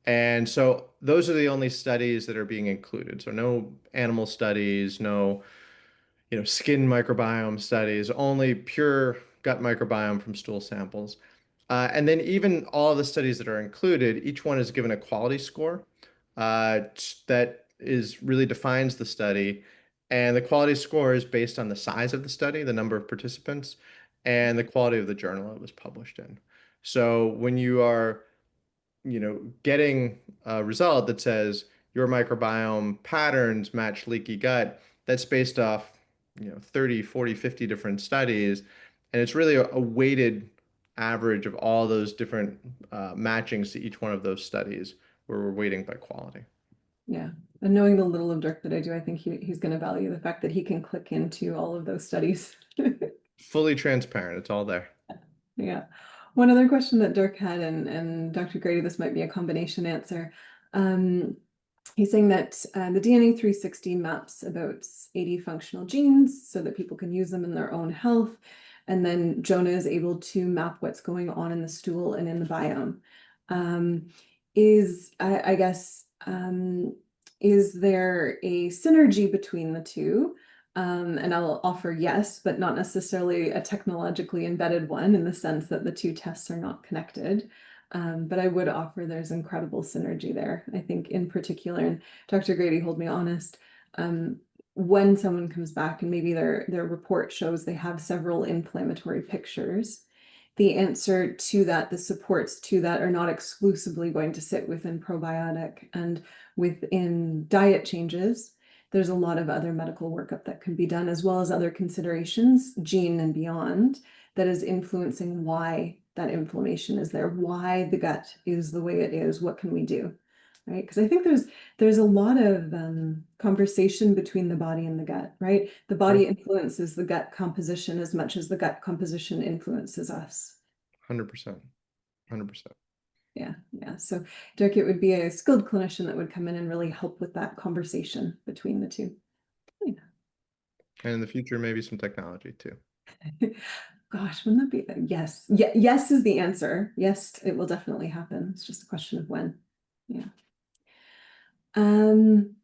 And so those are the only studies that are being included. So no animal studies, no, skin microbiome studies, only pure gut microbiome from stool samples. And then even all of the studies that are included, each one is given a quality score that is really defines the study. And the quality score is based on the size of the study, the number of participants, and the quality of the journal it was published in. So when you are getting a result that says your microbiome patterns match leaky gut, that's based off, 30, 40, 50 different studies. And it's really a weighted average of all those different matchings to each one of those studies where we're weighting by quality. Yeah. And knowing the little of Dirk that I do, I think he's going to value the fact that he can click into all of those studies. Fully transparent, it's all there. Yeah. One other question that Dirk had, and Dr. Grady, this might be a combination answer. Um, he's saying that the DNA 360 maps about 80 functional genes so that people can use them in their own health. And then Jonah is able to map what's going on in the stool and in the biome. Um, I guess, is there a synergy between the two? And I'll offer yes, but not necessarily a technologically embedded one in the sense that the two tests are not connected. But I would offer there's incredible synergy there. I think in particular, and Dr. Grady, hold me honest, when someone comes back and maybe their report shows they have several inflammatory pictures, the answer to that, the supports to that are not exclusively going to sit within probiotic and within diet changes. There's a lot of other medical workup that can be done, as well as other considerations, gene and beyond, that is influencing why that inflammation is there, why the gut is the way it is, what can we do, right? Because I think there's a lot of conversation between the body and the gut, right? The body Sure. influences the gut composition as much as the gut composition influences us. 100%. 100%. Yeah, yeah. So, Dirk, it would be a skilled clinician that would come in and really help with that conversation between the two. And in the future, maybe some technology too. Gosh, wouldn't that be yes? Yeah, yes is the answer. Yes, it will definitely happen. It's just a question of when. Yeah. Um,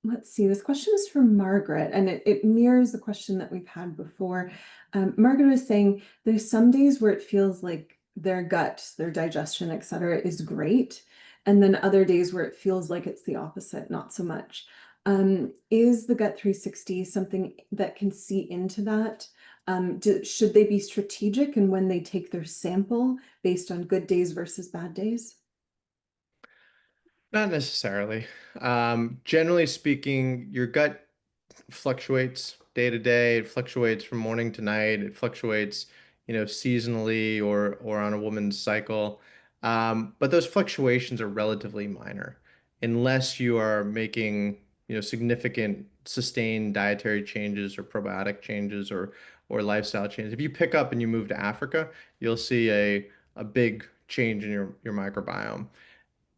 let's see. This question is from Margaret, and it mirrors the question that we've had before. Margaret is saying there's some days where it feels like their gut, their digestion, etc., is great, and then other days where it feels like it's the opposite, not so much. Is the Gut 360 something that can see into that? Should they be strategic in when they take their sample based on good days versus bad days? Not necessarily. Generally speaking, your gut fluctuates day to day. It fluctuates from morning to night. It fluctuates, seasonally or on a woman's cycle. But those fluctuations are relatively minor, unless you are making, significant sustained dietary changes or probiotic changes or lifestyle changes. If you pick up and you move to Africa, you'll see a big change in your microbiome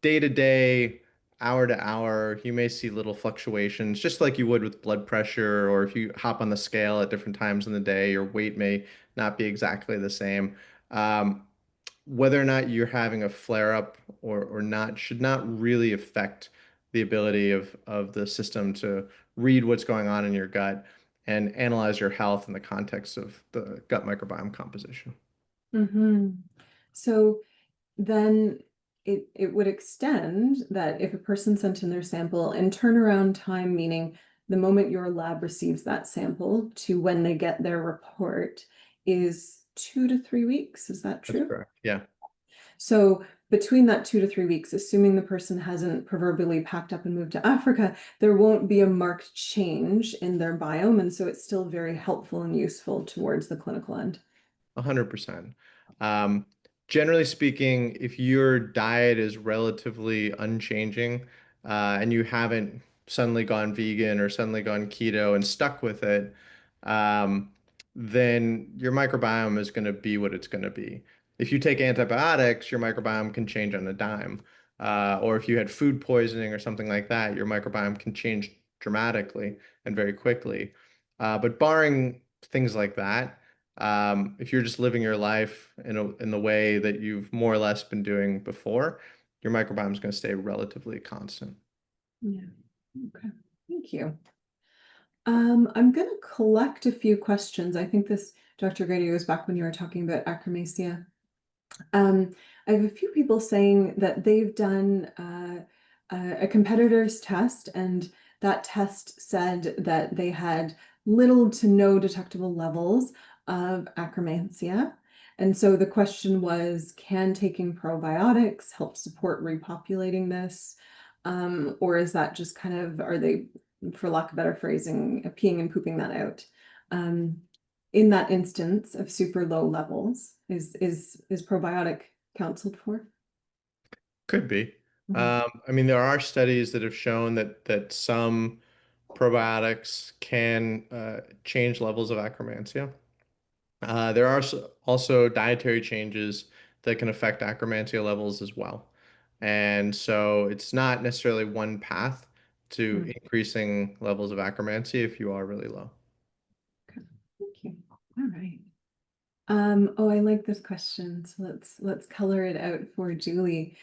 day to day, hour to hour, you may see little fluctuations, just like you would with blood pressure, or if you hop on the scale at different times in the day, your weight may not be exactly the same. Um, Whether or not you're having a flare up or not should not really affect the ability of the system to read what's going on in your gut and analyze your health in the context of the gut microbiome composition. Mm-hmm. So then it would extend that if a person sent in their sample and turnaround time, meaning the moment your lab receives that sample to when they get their report, is 2 to 3 weeks. Is that That's true? correct. Yeah. So between that 2 to 3 weeks, assuming the person hasn't proverbially packed up and moved to Africa, there won't be a marked change in their biome. And so it's still very helpful and useful towards the clinical end. 100%. Um, Generally speaking, if your diet is relatively unchanging, and you haven't suddenly gone vegan or suddenly gone keto and stuck with it, um, then your microbiome is going to be what it's going to be. If you take antibiotics, your microbiome can change on a dime. or if you had food poisoning or something like that, your microbiome can change dramatically and very quickly. But barring things like that, if you're just living your life in the way that you've more or less been doing before, your microbiome is going to stay relatively constant. Yeah. Okay. Thank you. I'm going to collect a few questions. I think this, Dr. Grady, was back when you were talking about achromasia. Um, I have a few people saying that they've done a competitor's test, and that test said that they had little to no detectable levels of achromancia. And so the question was, can taking probiotics help support repopulating this? Or is that just kind of, are they, for lack of better phrasing, peeing and pooping that out? Um, in that instance of super low levels, is probiotic counseled for? Could be. Mhm. I mean, there are studies that have shown that some probiotics can change levels of akkermansia. There are also dietary changes that can affect akkermansia levels as well. And so it's not necessarily one path to Mm. increasing levels of akkermansia if you are really low. Okay. Thank you. All right. Oh, I like this question. So let's color it out for Julie.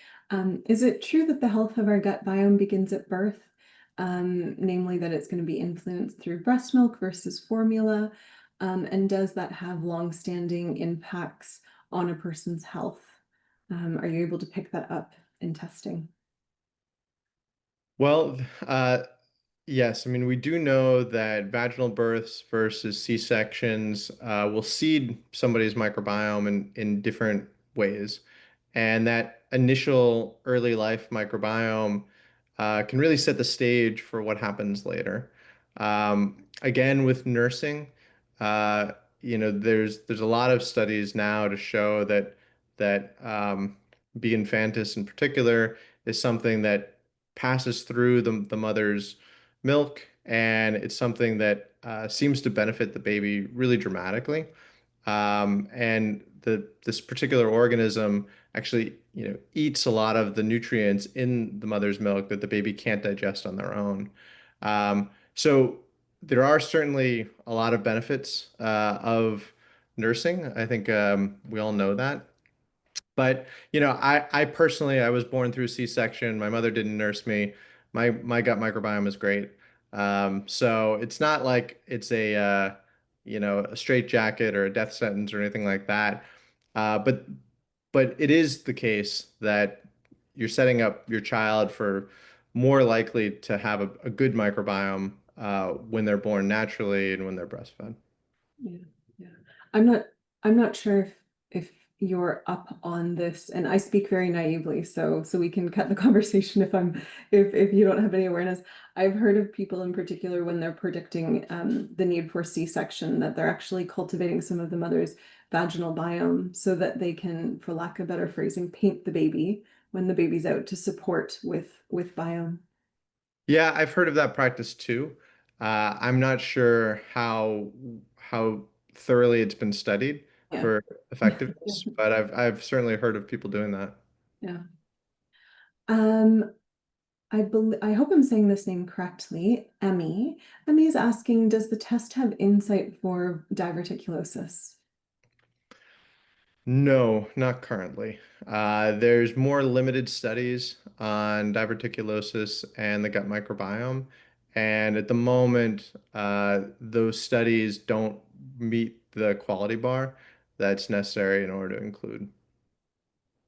Is it true that the health of our gut biome begins at birth? Namely that it's going to be influenced through breast milk versus formula? And does that have long-standing impacts on a person's health? Are you able to pick that up in testing? Well, yes, I mean, we do know that vaginal births versus C-sections will seed somebody's microbiome in different ways. And that initial early life microbiome can really set the stage for what happens later. Again, with nursing, uh, there's a lot of studies now to show that B. infantis in particular is something that passes through the mother's milk, and it's something that seems to benefit the baby really dramatically. And this particular organism actually, eats a lot of the nutrients in the mother's milk that the baby can't digest on their own. So there are certainly a lot of benefits of nursing. I think we all know that. But I personally, I was born through C-section. My mother didn't nurse me. My gut microbiome is great. So it's not like it's a straight jacket or a death sentence or anything like that. But it is the case that you're setting up your child for more likely to have a good microbiome when they're born naturally and when they're breastfed. Yeah, yeah. I'm not I'm not sure if you're up on this, and I speak very naively, so we can cut the conversation if you don't have any awareness. I've heard of people in particular when they're predicting the need for C-section that they're actually cultivating some of the mother's vaginal biome so that they can, for lack of better phrasing, paint the baby when the baby's out to support with biome. Yeah, I've heard of that practice too. I'm not sure how thoroughly it's been studied Yeah. for effectiveness, but I've certainly heard of people doing that. Yeah. Um, I hope I'm saying this name correctly. Emmy. Emmy is asking, does the test have insight for diverticulosis? No, not currently. There's more limited studies on diverticulosis and the gut microbiome, and at the moment, those studies don't meet the quality bar that's necessary in order to include.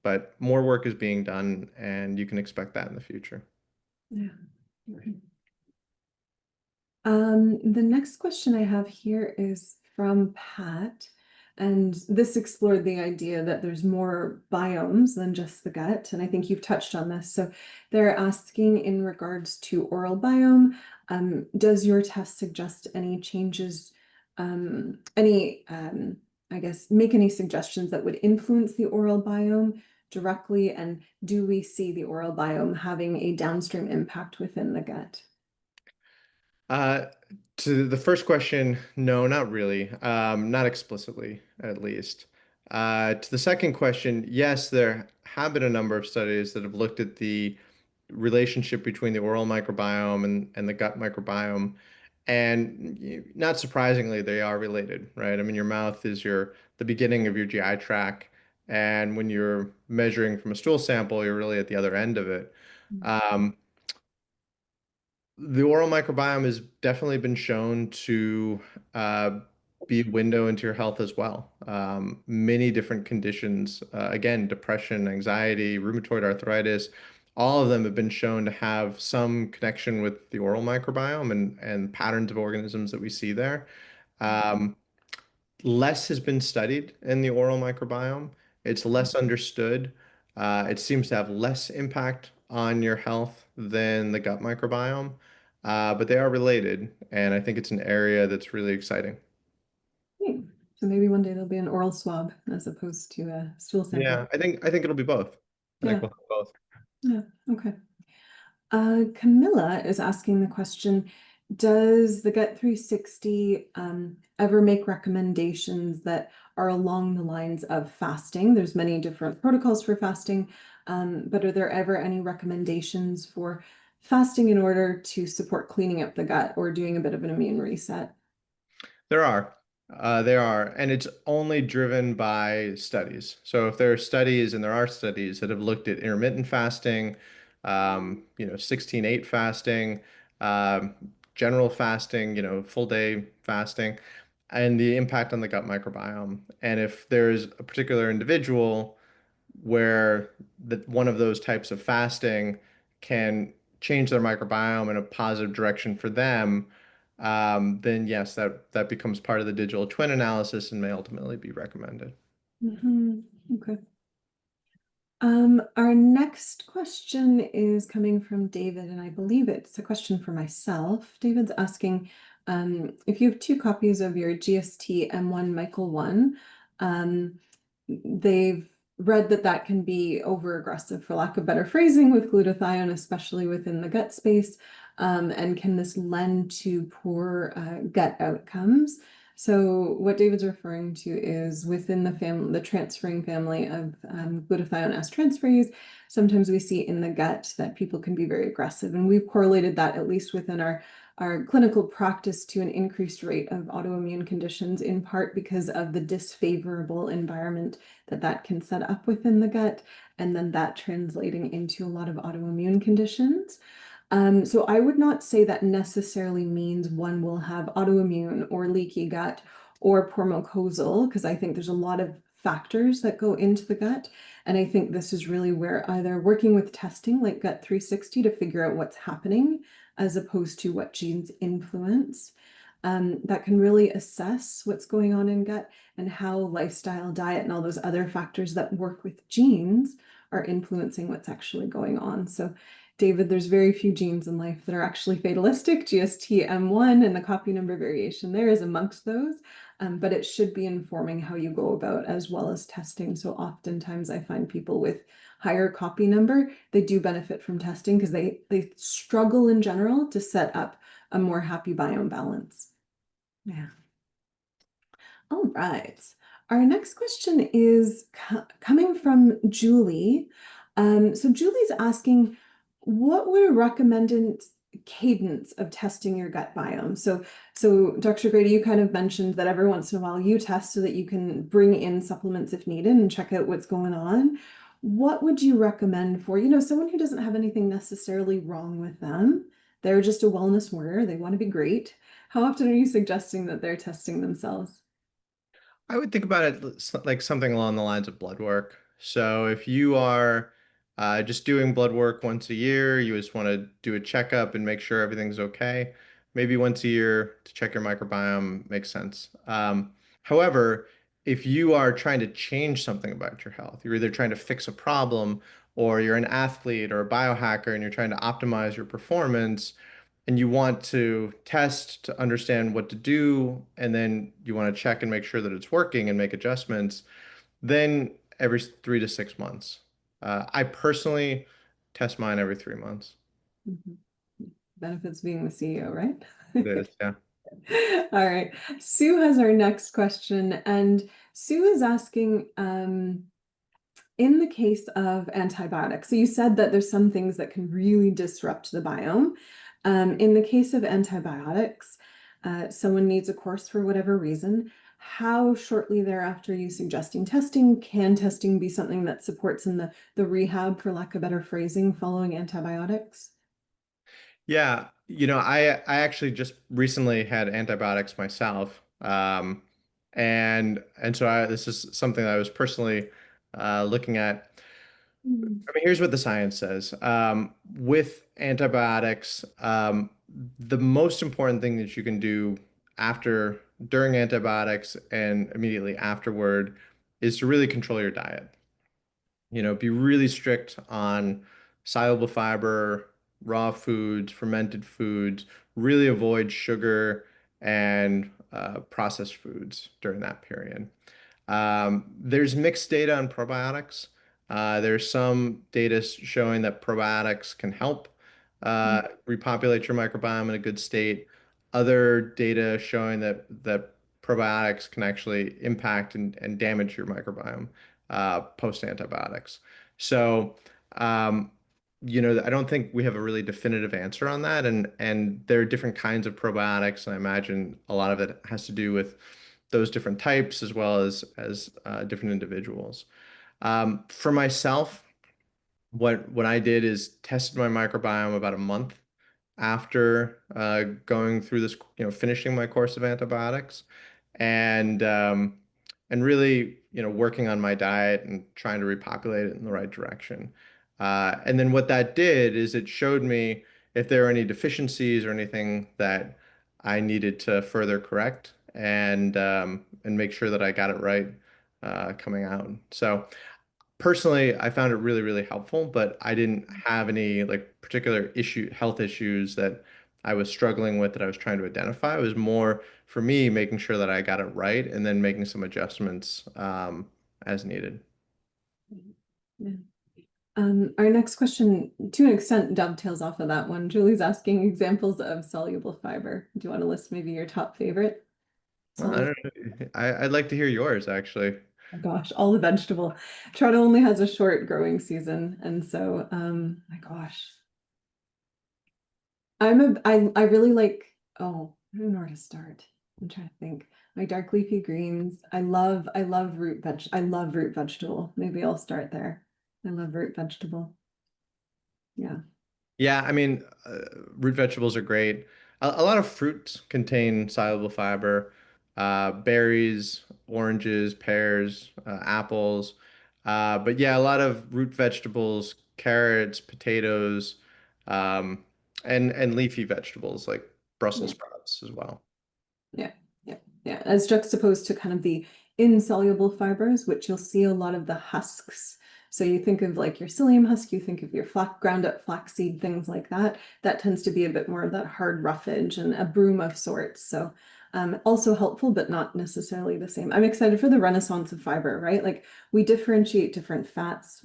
But more work is being done, and you can expect that in the future. Yeah. Okay. The next question I have here is from Pat, and this explored the idea that there's more biomes than just the gut, and I think you've touched on this. So they're asking in regards to oral biome, does your test suggest any changes, I guess, make any suggestions that would influence the oral biome directly, and do we see the oral biome having a downstream impact within the gut? Uh, to the first question, no, not really. Not explicitly, at least. To the second question, yes, there have been a number of studies that have looked at the relationship between the oral microbiome and the gut microbiome. And not surprisingly, they are related, right? I mean, your mouth is the beginning of your GI tract, and when you're measuring from a stool sample, you're really at the other end of it. Um, the oral microbiome has definitely been shown to uh, be a window into your health as well. Many different conditions, again, depression, anxiety, rheumatoid arthritis, all of them have been shown to have some connection with the oral microbiome and patterns of organisms that we see there. Um, Less has been studied in the oral microbiome. It's less understood. It seems to have less impact on your health than the gut microbiome, but they are related, and I think it's an area that's really exciting. Great. So maybe one day there'll be an oral swab as opposed to a stool sample. Yeah, I think it'll be both. I think Yeah, we'll have both. yeah, okay. Camilla is asking the question, does the Gut 360 ever make recommendations that are along the lines of fasting? There's many different protocols for fasting, but are there ever any recommendations for fasting in order to support cleaning up the gut or doing a bit of an immune reset? There are. There are, and it's only driven by studies. So if there are studies, and there are studies that have looked at intermittent fasting, 16/8 fasting, um, general fasting, full day fasting, and the impact on the gut microbiome. And if there's a particular individual where one of those types of fasting can change their microbiome in a positive direction for them, then yes, that becomes part of the digital twin analysis and may ultimately be recommended. Okay. Our next question is coming from David, and I believe it's a question for myself. David's asking if you have two copies of your GST M1 Michael 1, they've read that that can be over aggressive, for lack of better phrasing, with glutathione, especially within the gut space. And can this lend to poor gut outcomes? So what David's referring to is within the transferring family of glutathione S transferase, sometimes we see in the gut that people can be very aggressive. And we've correlated that, at least within our clinical practice, to an increased rate of autoimmune conditions, in part because of the disfavorable environment that can set up within the gut, and then that translating into a lot of autoimmune conditions. So I would not say that necessarily means one will have autoimmune or leaky gut or poor mucosal, because I think there's a lot of factors that go into the gut. And I think this is really where either working with testing like Gut 360 to figure out what's happening as opposed to what genes influence. That can really assess what's going on in gut and how lifestyle, diet, and all those other factors that work with genes are influencing what's actually going on. So David, there's very few genes in life that are actually fatalistic. GST-M1 and the copy number variation there is amongst those, but it should be informing how you go about as well as testing. So oftentimes I find people with higher copy number, they do benefit from testing because they struggle in general to set up a more happy biome balance. Yeah. All right. Our next question is coming from Julie. So Julie's asking, what would a recommended cadence of testing your gut biome? So Dr. Grady, you kind of mentioned that every once in a while you test so that you can bring in supplements if needed and check out what's going on. What would you recommend for, someone who doesn't have anything necessarily wrong with them? They're just a wellness warrior. They want to be great. How often are you suggesting that they're testing themselves? I would think about it like something along the lines of blood work. So if you are just doing blood work once a year, you just want to do a checkup and make sure everything's okay. Maybe once a year to check your microbiome makes sense. However, if you are trying to change something about your health, you're either trying to fix a problem or you're an athlete or a biohacker and you're trying to optimize your performance, and you want to test to understand what to do, and then you want to check and make sure that it's working and make adjustments, then every 3 to 6 months. I personally test mine every 3 months. Mhm. Benefits being the CEO, right? It is, yeah. All right. Sue has our next question, and Sue is asking, in the case of antibiotics, so you said that there's some things that can really disrupt the biome. In the case of antibiotics, someone needs a course for whatever reason. How shortly thereafter are you suggesting testing? Can testing be something that supports in the rehab, for lack of better phrasing, following antibiotics? Yeah, I actually just recently had antibiotics myself, and so this is something that I was personally looking at. Mm. I mean, here's what the science says. With antibiotics, the most important thing that you can do after, during antibiotics, and immediately afterward is to really control your diet. Be really strict on soluble fiber, raw foods, fermented foods, really avoid sugar and processed foods during that period. There's mixed data on probiotics. There's some data showing that probiotics can help repopulate your microbiome in a good state. Other data showing that probiotics can actually impact and damage your microbiome post-antibiotics. So, um, I don't think we have a really definitive answer on that, and there are different kinds of probiotics, and I imagine a lot of it has to do with those different types as well as different individuals. For myself, what I did is tested my microbiome about a month after going through this, finishing my course of antibiotics, and really, working on my diet and trying to repopulate it in the right direction. And then what that did is it showed me if there were any deficiencies or anything that I needed to further correct and make sure that I got it right coming out. So personally, I found it really, really helpful, but I didn't have any like particular health issues that I was struggling with that I was trying to identify. It was more for me making sure that I got it right and then making some adjustments as needed. Yeah. Our next question, to an extent, dovetails off of that one. Julie's asking examples of soluble fiber. Do you want to list maybe your top favorite Well, I soluble? don't know. I'd like to hear yours actually. Oh gosh, all the vegetable. Toronto only has a short growing season, and so my gosh, I really like. Oh, I don't know where to start. I'm trying to think. My dark leafy greens. I love root vegetable. Maybe I'll start there. I love root vegetable. Yeah. Yeah, I mean, root vegetables are great. A lot of fruits contain soluble fiber, berries, oranges, pears, apples. But yeah, a lot of root vegetables, carrots, potatoes, um, and leafy vegetables like Brussels Yeah. sprouts as well. Yeah, yeah, yeah. As juxtaposed to kind of the insoluble fibers, which you'll see a lot of the husks. So you think of like your psyllium husk, you think of your ground up flaxseed, things like that. That tends to be a bit more of that hard roughage and a broom of sorts. So also helpful, but not necessarily the same. I'm excited for the renaissance of fiber, right? Like we differentiate different fats.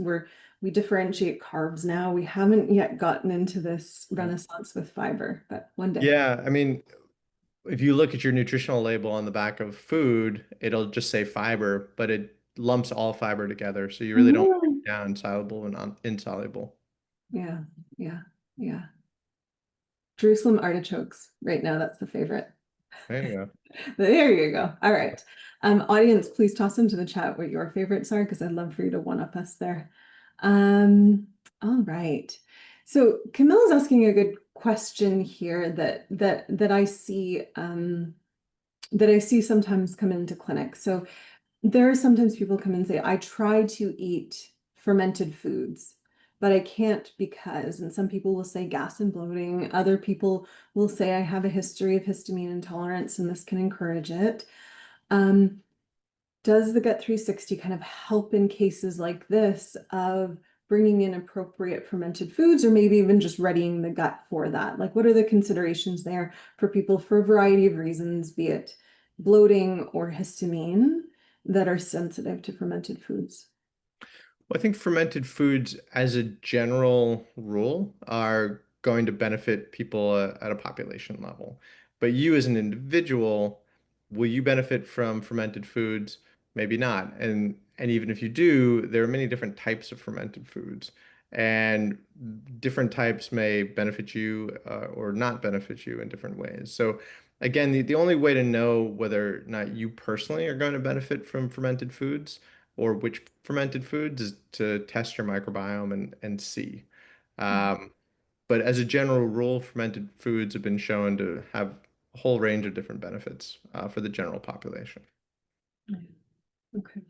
We differentiate carbs now. We haven't yet gotten into this renaissance with fiber, but one day. Yeah, I mean, if you look at your nutritional label on the back of food, it'll just say fiber, but it lumps all fiber together. So you really don't break Mm. it down soluble and insoluble. Yeah, yeah, yeah. Jerusalem artichokes. Right now, that's the favorite. There you go. There you go. All right. Audience, please toss into the chat what your favorites are because I'd love for you to one up us there. All right. So Camilla's asking a good question here that I see sometimes come into clinic. So there are sometimes people come and say, I try to eat fermented foods, but I can't because, and some people will say gas and bloating. Other people will say I have a history of histamine intolerance and this can encourage it. Um, does the Gut 360 kind of help in cases like this of bringing in appropriate fermented foods or maybe even just readying the gut for that? Like, what are the considerations there for people for a variety of reasons, be it bloating or histamine, that are sensitive to fermented foods? Well, I think fermented foods, as a general rule, are going to benefit people at a population level. But you, as an individual, will you benefit from fermented foods? maybe not. And even if you do, there are many different types of fermented foods, and different types may benefit you or not benefit you in different ways. So again, the only way to know whether or not you personally are going to benefit from fermented foods or which fermented foods is to test your microbiome and see. Um, but as a general rule, fermented foods have been shown to have a whole range of different benefits for the general population. Mm. Okay.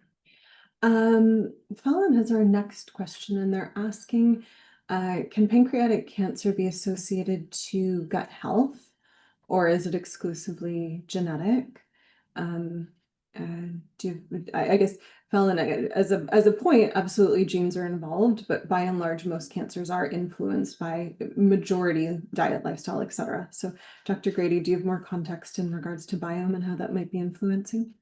Fallon has our next question, and they're asking, can pancreatic cancer be associated to gut health, or is it exclusively genetic? Um, I guess, Fallon, as a point, absolutely genes are involved, but by and large, most cancers are influenced by majority diet, lifestyle, etc. So, Dr. Grady, do you have more context in regards to biome and how that might be influencing?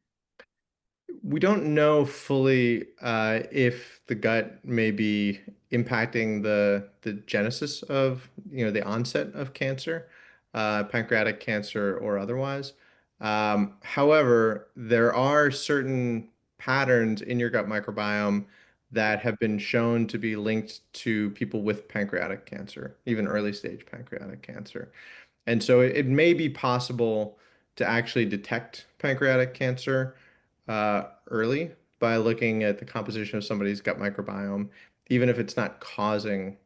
We don't know fully if the gut may be impacting the genesis of, the onset of cancer, pancreatic cancer or otherwise. However, there are certain patterns in your gut microbiome that have been shown to be linked to people with pancreatic cancer, even early stage pancreatic cancer. And so it may be possible to actually detect pancreatic cancer early by looking at the composition of somebody's gut microbiome, even if it's not causing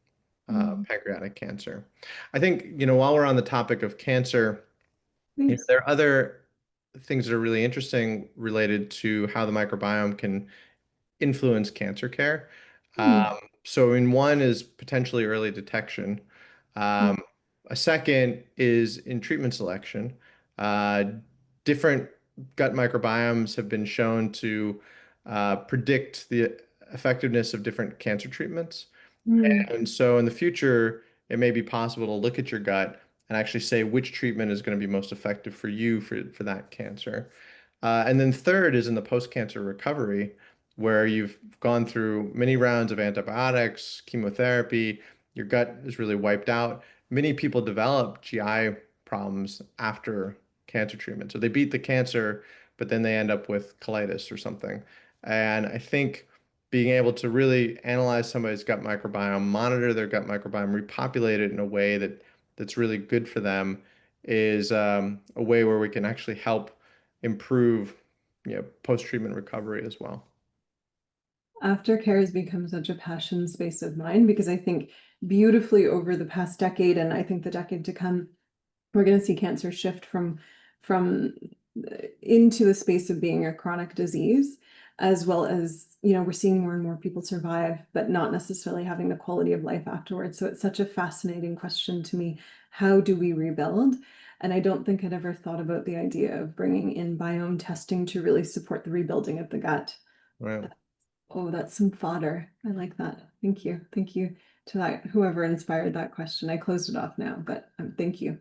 Mm, pancreatic cancer. I think, while we're on the topic of cancer, please. there are other things that are really interesting related to how the microbiome can influence cancer care. Mm, So, in one is potentially early detection. mm, Um, a second is in treatment selection. Uh, Different gut microbiomes have been shown to predict the effectiveness of different cancer treatments. mm. And so in the future, it may be possible to look at your gut and actually say which treatment is going to be most effective for you for that cancer. And then third is in the post-cancer recovery, where you've gone through many rounds of antibiotics, chemotherapy, your gut is really wiped out. Many people develop GI problems after cancer treatment. So they beat the cancer, but then they end up with colitis or something. And I think being able to really analyze somebody's gut microbiome, monitor their gut microbiome, repopulate it in a way that's really good for them is a way where we can actually help improve, post-treatment recovery as well. Aftercare has become such a passion space of mine because I think beautifully over the past decade, and I think the decade to come, we're going to see cancer shift from into the space of being a chronic disease, as well as, we're seeing more and more people survive, but not necessarily having the quality of life afterwards. So it's such a fascinating question to me. How do we rebuild? And I don't think I'd ever thought about the idea of bringing in biome testing to really support the rebuilding of the gut. Right. Oh, that's some fodder. I like that. Thank you. Thank you to that whoever inspired that question. I closed it off now, but thank you.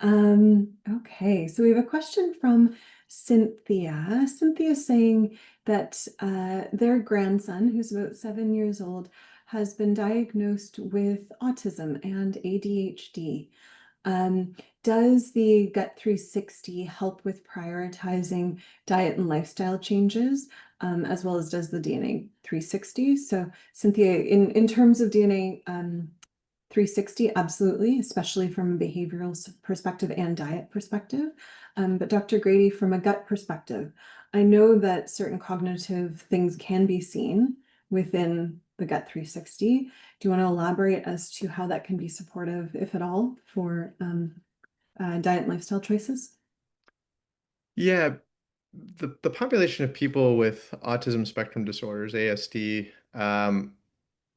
Okay, so we have a question from Cynthia. Cynthia's saying that their grandson, who's about 7 years old, has been diagnosed with autism and ADHD. Um, does the Gut 360 help with prioritizing diet and lifestyle changes, as well as does the DNA 360? So, Cynthia, in terms of DNA 360, absolutely, especially from a behavioral perspective and diet perspective. But Dr. Grady, from a gut perspective, I know that certain cognitive things can be seen within the Gut 360. Do you want to elaborate as to how that can be supportive, if at all, for diet and lifestyle choices? Yeah, the population of people with autism spectrum disorders, ASD,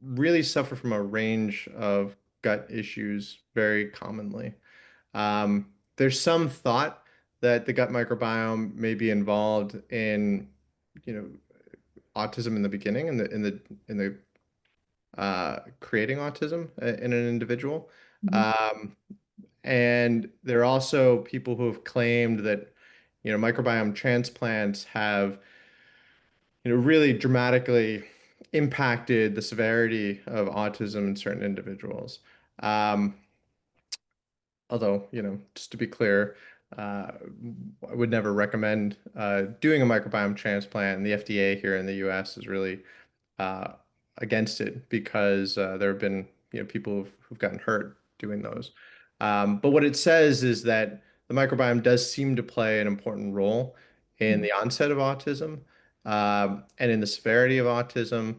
really suffer from a range of gut issues very commonly. There's some thought that the gut microbiome may be involved in, you know, autism in the beginning, in the creating autism in an individual. Mhm. Um, and there are also people who have claimed that, microbiome transplants have, really dramatically impacted the severity of autism in certain individuals. Um, Although, just to be clear, uh, I would never recommend doing a microbiome transplant. And the FDA here in the US is really uh, against it because there have been people who've gotten hurt doing those. But what it says is that the microbiome does seem to play an important role in Mm. the onset of autism and in the severity of autism.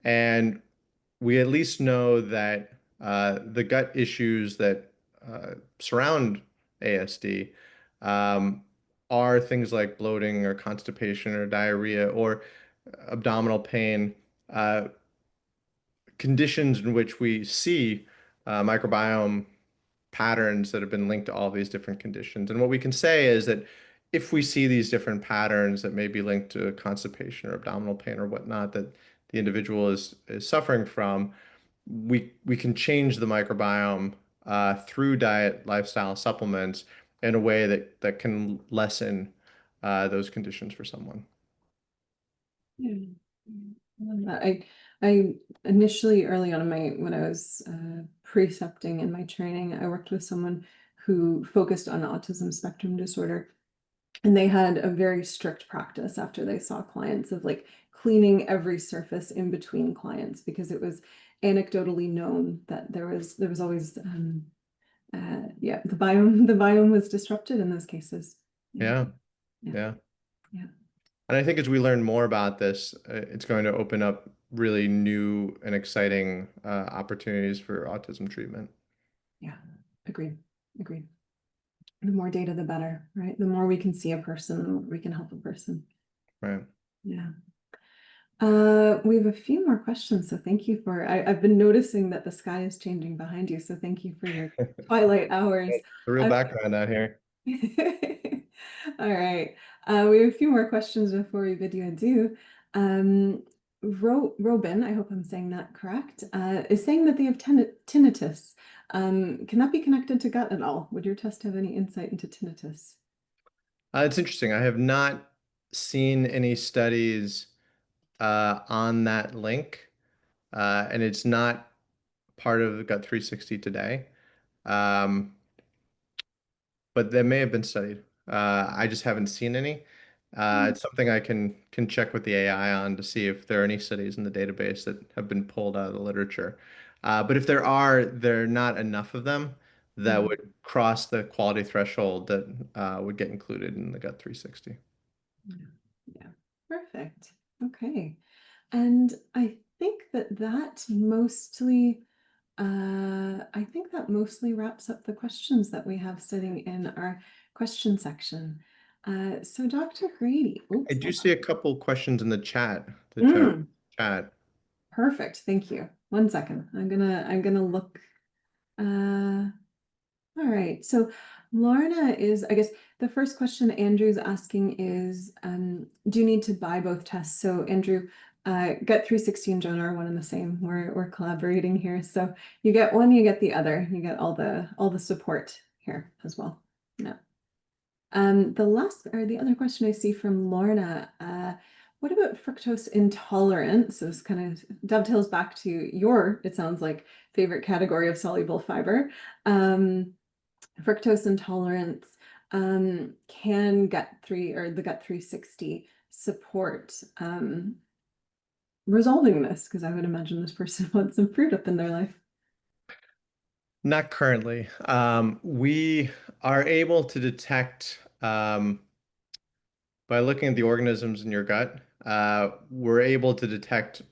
And we at least know that the gut issues that surround ASD um, are things like bloating or constipation or diarrhea or abdominal pain, uh, conditions in which we see microbiome patterns that have been linked to all these different conditions. And what we can say is that if we see these different patterns that may be linked to constipation or abdominal pain or whatnot that the individual is suffering from, we can change the microbiome through diet, lifestyle, supplements in a way that can lessen those conditions for someone. Yeah. I love that. I initially early on in my when I was precepting in my training, I worked with someone who focused on autism spectrum disorder, and they had a very strict practice after they saw clients of like cleaning every surface in between clients because it was anecdotally known that there was always yeah, the biome was disrupted in those cases. Yeah, Yeah, yeah, yeah. yeah, And I think as we learn more about this, it's going to open up really new and exciting opportunities for autism treatment. yeah. Agreed. Agreed. The more data, the better, right? The more we can see a person, the more we can help a person. Right. Yeah. We have a few more questions, so thank you for. I've been noticing that the sky is changing behind you, so thank you for your twilight hours. The real Uh, background out here. All right. We have a few more questions before we bid you adieu. Um, Robin, I hope I'm saying that correct, is saying that they have tinnitus. Can that be connected to gut at all? Would your test have any insight into tinnitus? It's interesting. I have not seen any studies on that link, and it's not part of Gut 360 today. Um, but they may have been studied. I just haven't seen any. It's something I can check with the AI on to see if there are any studies in the database that have been pulled out of the literature. But if there are, there are not enough of them that Mhm. would cross the quality threshold that would get included in the Gut 360. Yeah. Yeah. Perfect. Okay. And I think that mostly wraps up the questions that we have sitting in our question section. So Dr. Grady, I oops, do hold see on. a couple questions in the chat, the general chat. Perfect. Thank you. One second. I'm gonna look. All right. So Lorna is, I guess the first question Andrew's asking is, do you need to buy both tests? So Andrew, Gut 360 and Jonah are one and the same. We're collaborating here. So you get one, you get the other. You get all the support here as well. Yeah. The other question I see from Lorna, what about fructose intolerance? So this kind of dovetails back to your, it sounds like, favorite category of soluble fiber. Um, Fructose intolerance, can the gut 360 support resolving this? Because I would imagine this person wants some fruit up in their life. Not currently. We are able to detect by looking at the organisms in your gut, we're able to detect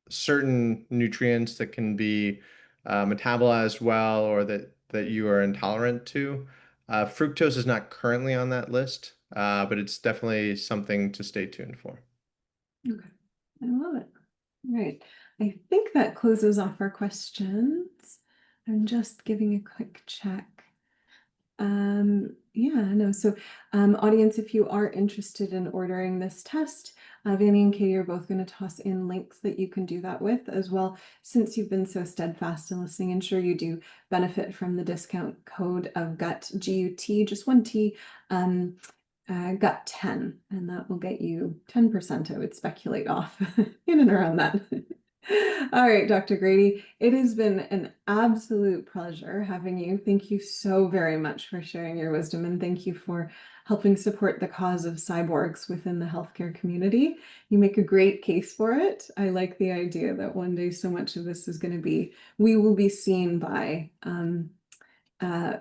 certain nutrients that can be metabolized well or that you are intolerant to. Fructose is not currently on that list, but it's definitely something to stay tuned for. Okay, I love it. All right, I think that closes off our questions. I'm just giving a quick check. Yeah, no. So, audience, if you are interested in ordering this test, Vanny and Katie are both going to toss in links that you can do that with as well. Since you've been so steadfast in listening, ensure you do benefit from the discount code of GUT, GUT, just one T, GUT 10, and that will get you 10%, I would speculate, off in and around that. All right, Dr. Grady, it has been an absolute pleasure having you. Thank you so very much for sharing your wisdom, and thank you for helping support the cause of cyborgs within the healthcare community. You make a great case for it. I like the idea that one day so much of this is going to be, we will be seen by uh,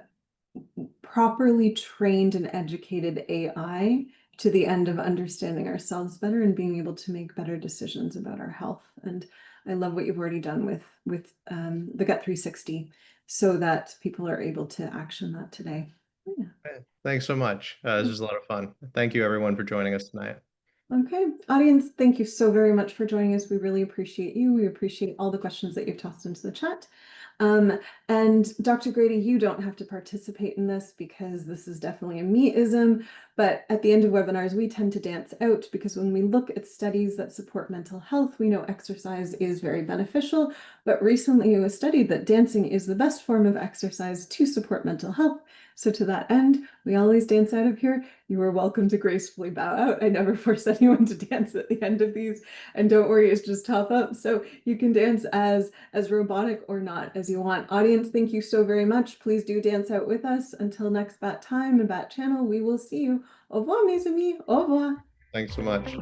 properly trained and educated AI to the end of understanding ourselves better and being able to make better decisions about our health. And I love what you've already done with the Gut 360 so that people are able to action that today. Yeah. Thanks so much. This was a lot of fun. Thank you, everyone, for joining us tonight. Okay, audience, thank you so very much for joining us. We really appreciate you. We appreciate all the questions that you've tossed into the chat. Um, and Dr. Grady, you don't have to participate in this because this is definitely a me-ism, but at the end of webinars, we tend to dance out because when we look at studies that support mental health, we know exercise is very beneficial, but recently it was studied that dancing is the best form of exercise to support mental health. So to that end, we always dance out of here. You are welcome to gracefully bow out. I never force anyone to dance at the end of these. And don't worry, it's just top up. So you can dance as robotic or not as you want. Audience, thank you so very much. Please do dance out with us. Until next bat time and bat channel, we will see you. Au revoir, mes amis. Au revoir. Thanks so much.